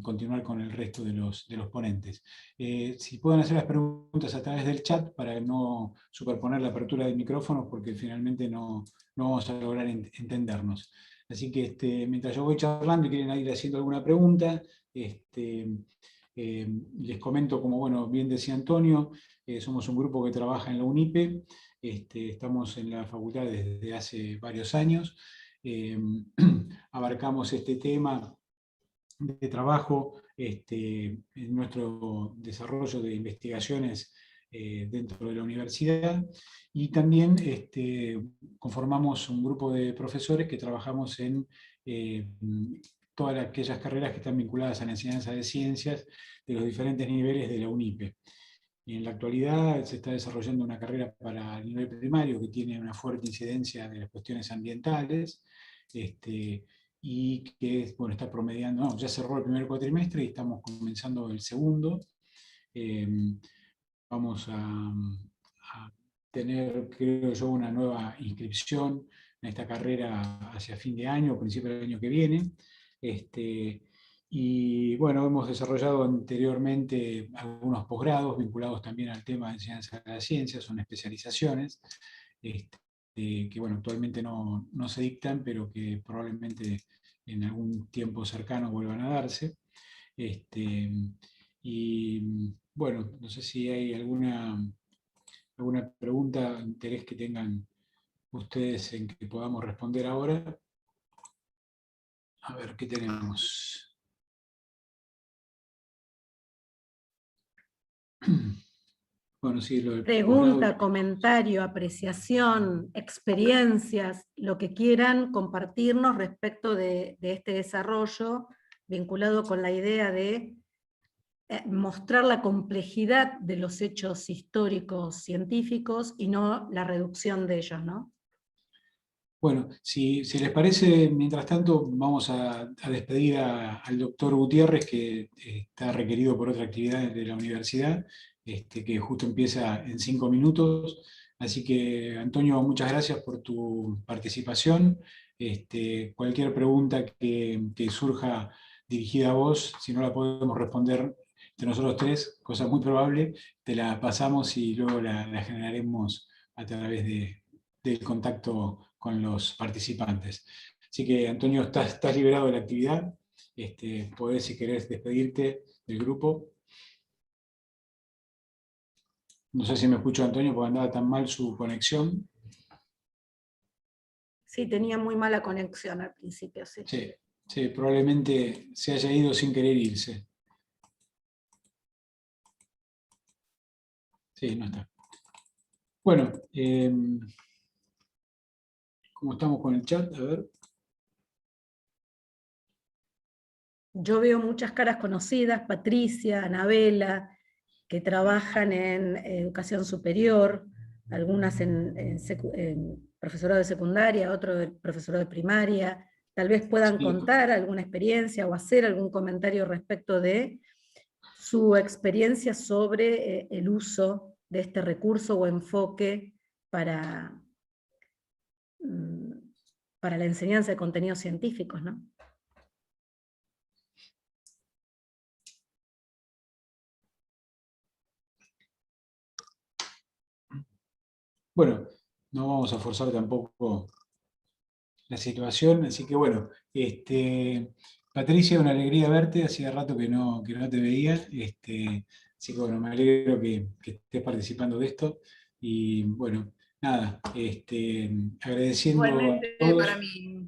continuar con el resto de los ponentes. Si pueden hacer las preguntas a través del chat para no superponer la apertura del micrófono, porque finalmente no vamos a lograr entendernos. Así que mientras yo voy charlando y quieren ir haciendo alguna pregunta, les comento, como bueno, bien decía Antonio, somos un grupo que trabaja en la UNIPE, estamos en la facultad desde hace varios años, abarcamos este tema de trabajo en nuestro desarrollo de investigaciones dentro de la universidad, y también conformamos un grupo de profesores que trabajamos en todas aquellas carreras que están vinculadas a la enseñanza de ciencias de los diferentes niveles de la UNIPE. En la actualidad se está desarrollando una carrera para el nivel primario que tiene una fuerte incidencia de las cuestiones ambientales, y que bueno, está promediando, ya cerró el primer cuatrimestre y estamos comenzando el segundo. Vamos a tener, creo yo, una nueva inscripción en esta carrera hacia fin de año o principio del año que viene. Y bueno, hemos desarrollado anteriormente algunos posgrados vinculados también al tema de enseñanza de la ciencia, son especializaciones, que bueno, actualmente no se dictan, pero que probablemente en algún tiempo cercano vuelvan a darse. Y bueno, no sé si hay alguna pregunta, interés que tengan ustedes en que podamos responder ahora. A ver, ¿qué tenemos? Bueno, sí, lo del Pregunta, posgrado. comentario, apreciación, experiencias, lo que quieran compartirnos respecto de este desarrollo vinculado con la idea de mostrar la complejidad de los hechos históricos científicos y no la reducción de ellos, ¿no? Bueno, si les parece, mientras tanto, vamos a despedir al doctor Gutiérrez, que está requerido por otra actividad de la universidad, que justo empieza en 5 minutos. Así que, Antonio, muchas gracias por tu participación. Cualquier pregunta que surja dirigida a vos, si no la podemos responder entre nosotros tres, cosa muy probable, te la pasamos y luego la generaremos a través del contacto con los participantes. Así que, Antonio, estás liberado de la actividad. Podés, si querés, despedirte del grupo. No sé si me escuchó Antonio, porque andaba tan mal su conexión. Sí, tenía muy mala conexión al principio, sí. Sí, Sí, probablemente se haya ido sin querer irse. Sí, no está. Bueno, ¿cómo estamos con el chat? A ver. Yo veo muchas caras conocidas, Patricia, Anabela, que trabajan en educación superior, algunas en profesorado de secundaria, otro de profesorado de primaria. Tal vez puedan Sí. contar alguna experiencia o hacer algún comentario respecto de su experiencia sobre el uso de este recurso o enfoque para, para la enseñanza de contenidos científicos, ¿no? Bueno, no vamos a forzar tampoco la situación, así que bueno, Patricia, una alegría verte, hacía rato que no te veía, así que bueno, me alegro que estés participando de esto, y bueno, nada, agradeciendo a Igualmente todos. para mí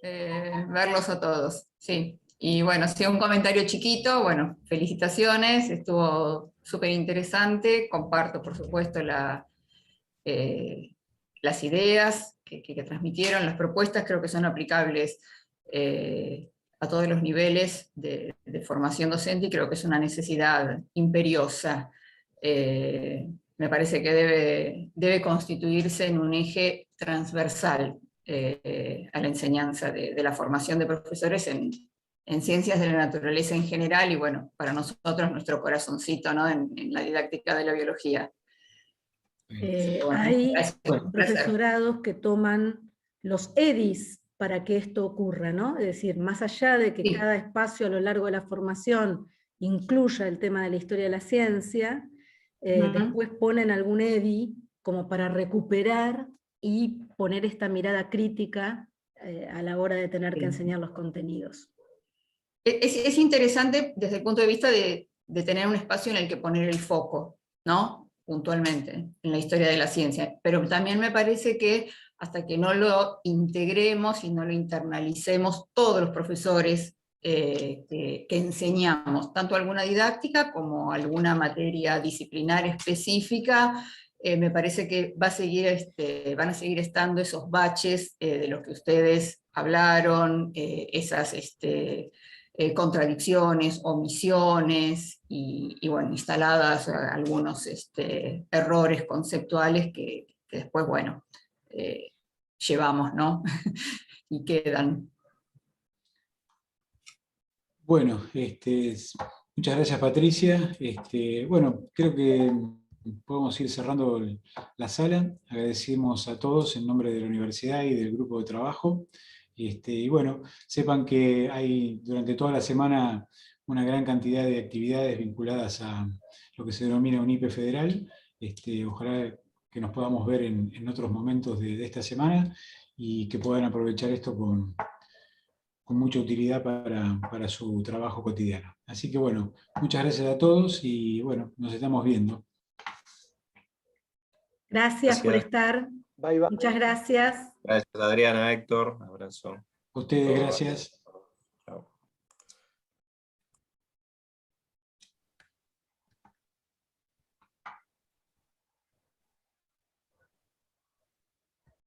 verlos a todos, sí. Y bueno, sí, un comentario chiquito, bueno, felicitaciones, estuvo súper interesante, comparto por supuesto las ideas que transmitieron, las propuestas creo que son aplicables a todos los niveles de formación docente y creo que es una necesidad imperiosa. Me parece que debe constituirse en un eje transversal a la enseñanza de la formación de profesores en ciencias de la naturaleza en general y bueno, para nosotros nuestro corazoncito, ¿no? en la didáctica de la biología. Hay Bueno, profesorados que toman los EDIs para que esto ocurra, ¿no? Es decir, más allá de que sí. cada espacio a lo largo de la formación incluya el tema de la historia de la ciencia, después ponen algún EDI como para recuperar y poner esta mirada crítica a la hora de tener que enseñar los contenidos. Es interesante desde el punto de vista de tener un espacio en el que poner el foco, ¿no? Puntualmente, en la historia de la ciencia. Pero también me parece que hasta que no lo integremos y no lo internalicemos todos los profesores que enseñamos, tanto alguna didáctica como alguna materia disciplinar específica, me parece que van a seguir estando esos baches de los que ustedes hablaron, esas contradicciones, omisiones y bueno, instaladas algunos errores conceptuales que después, bueno, llevamos, ¿no? y quedan. Bueno, muchas gracias Patricia. Bueno, creo que podemos ir cerrando la sala. Agradecemos a todos en nombre de la universidad y del grupo de trabajo. Y bueno, sepan que hay durante toda la semana una gran cantidad de actividades vinculadas a lo que se denomina UNIPE Federal. Ojalá que nos podamos ver en otros momentos de esta semana y que puedan aprovechar esto con mucha utilidad para su trabajo cotidiano. Así que bueno, muchas gracias a todos y bueno, nos estamos viendo. Gracias por estar. Bye, bye. Muchas gracias. Gracias Adriana, Héctor, abrazo. A ustedes, gracias.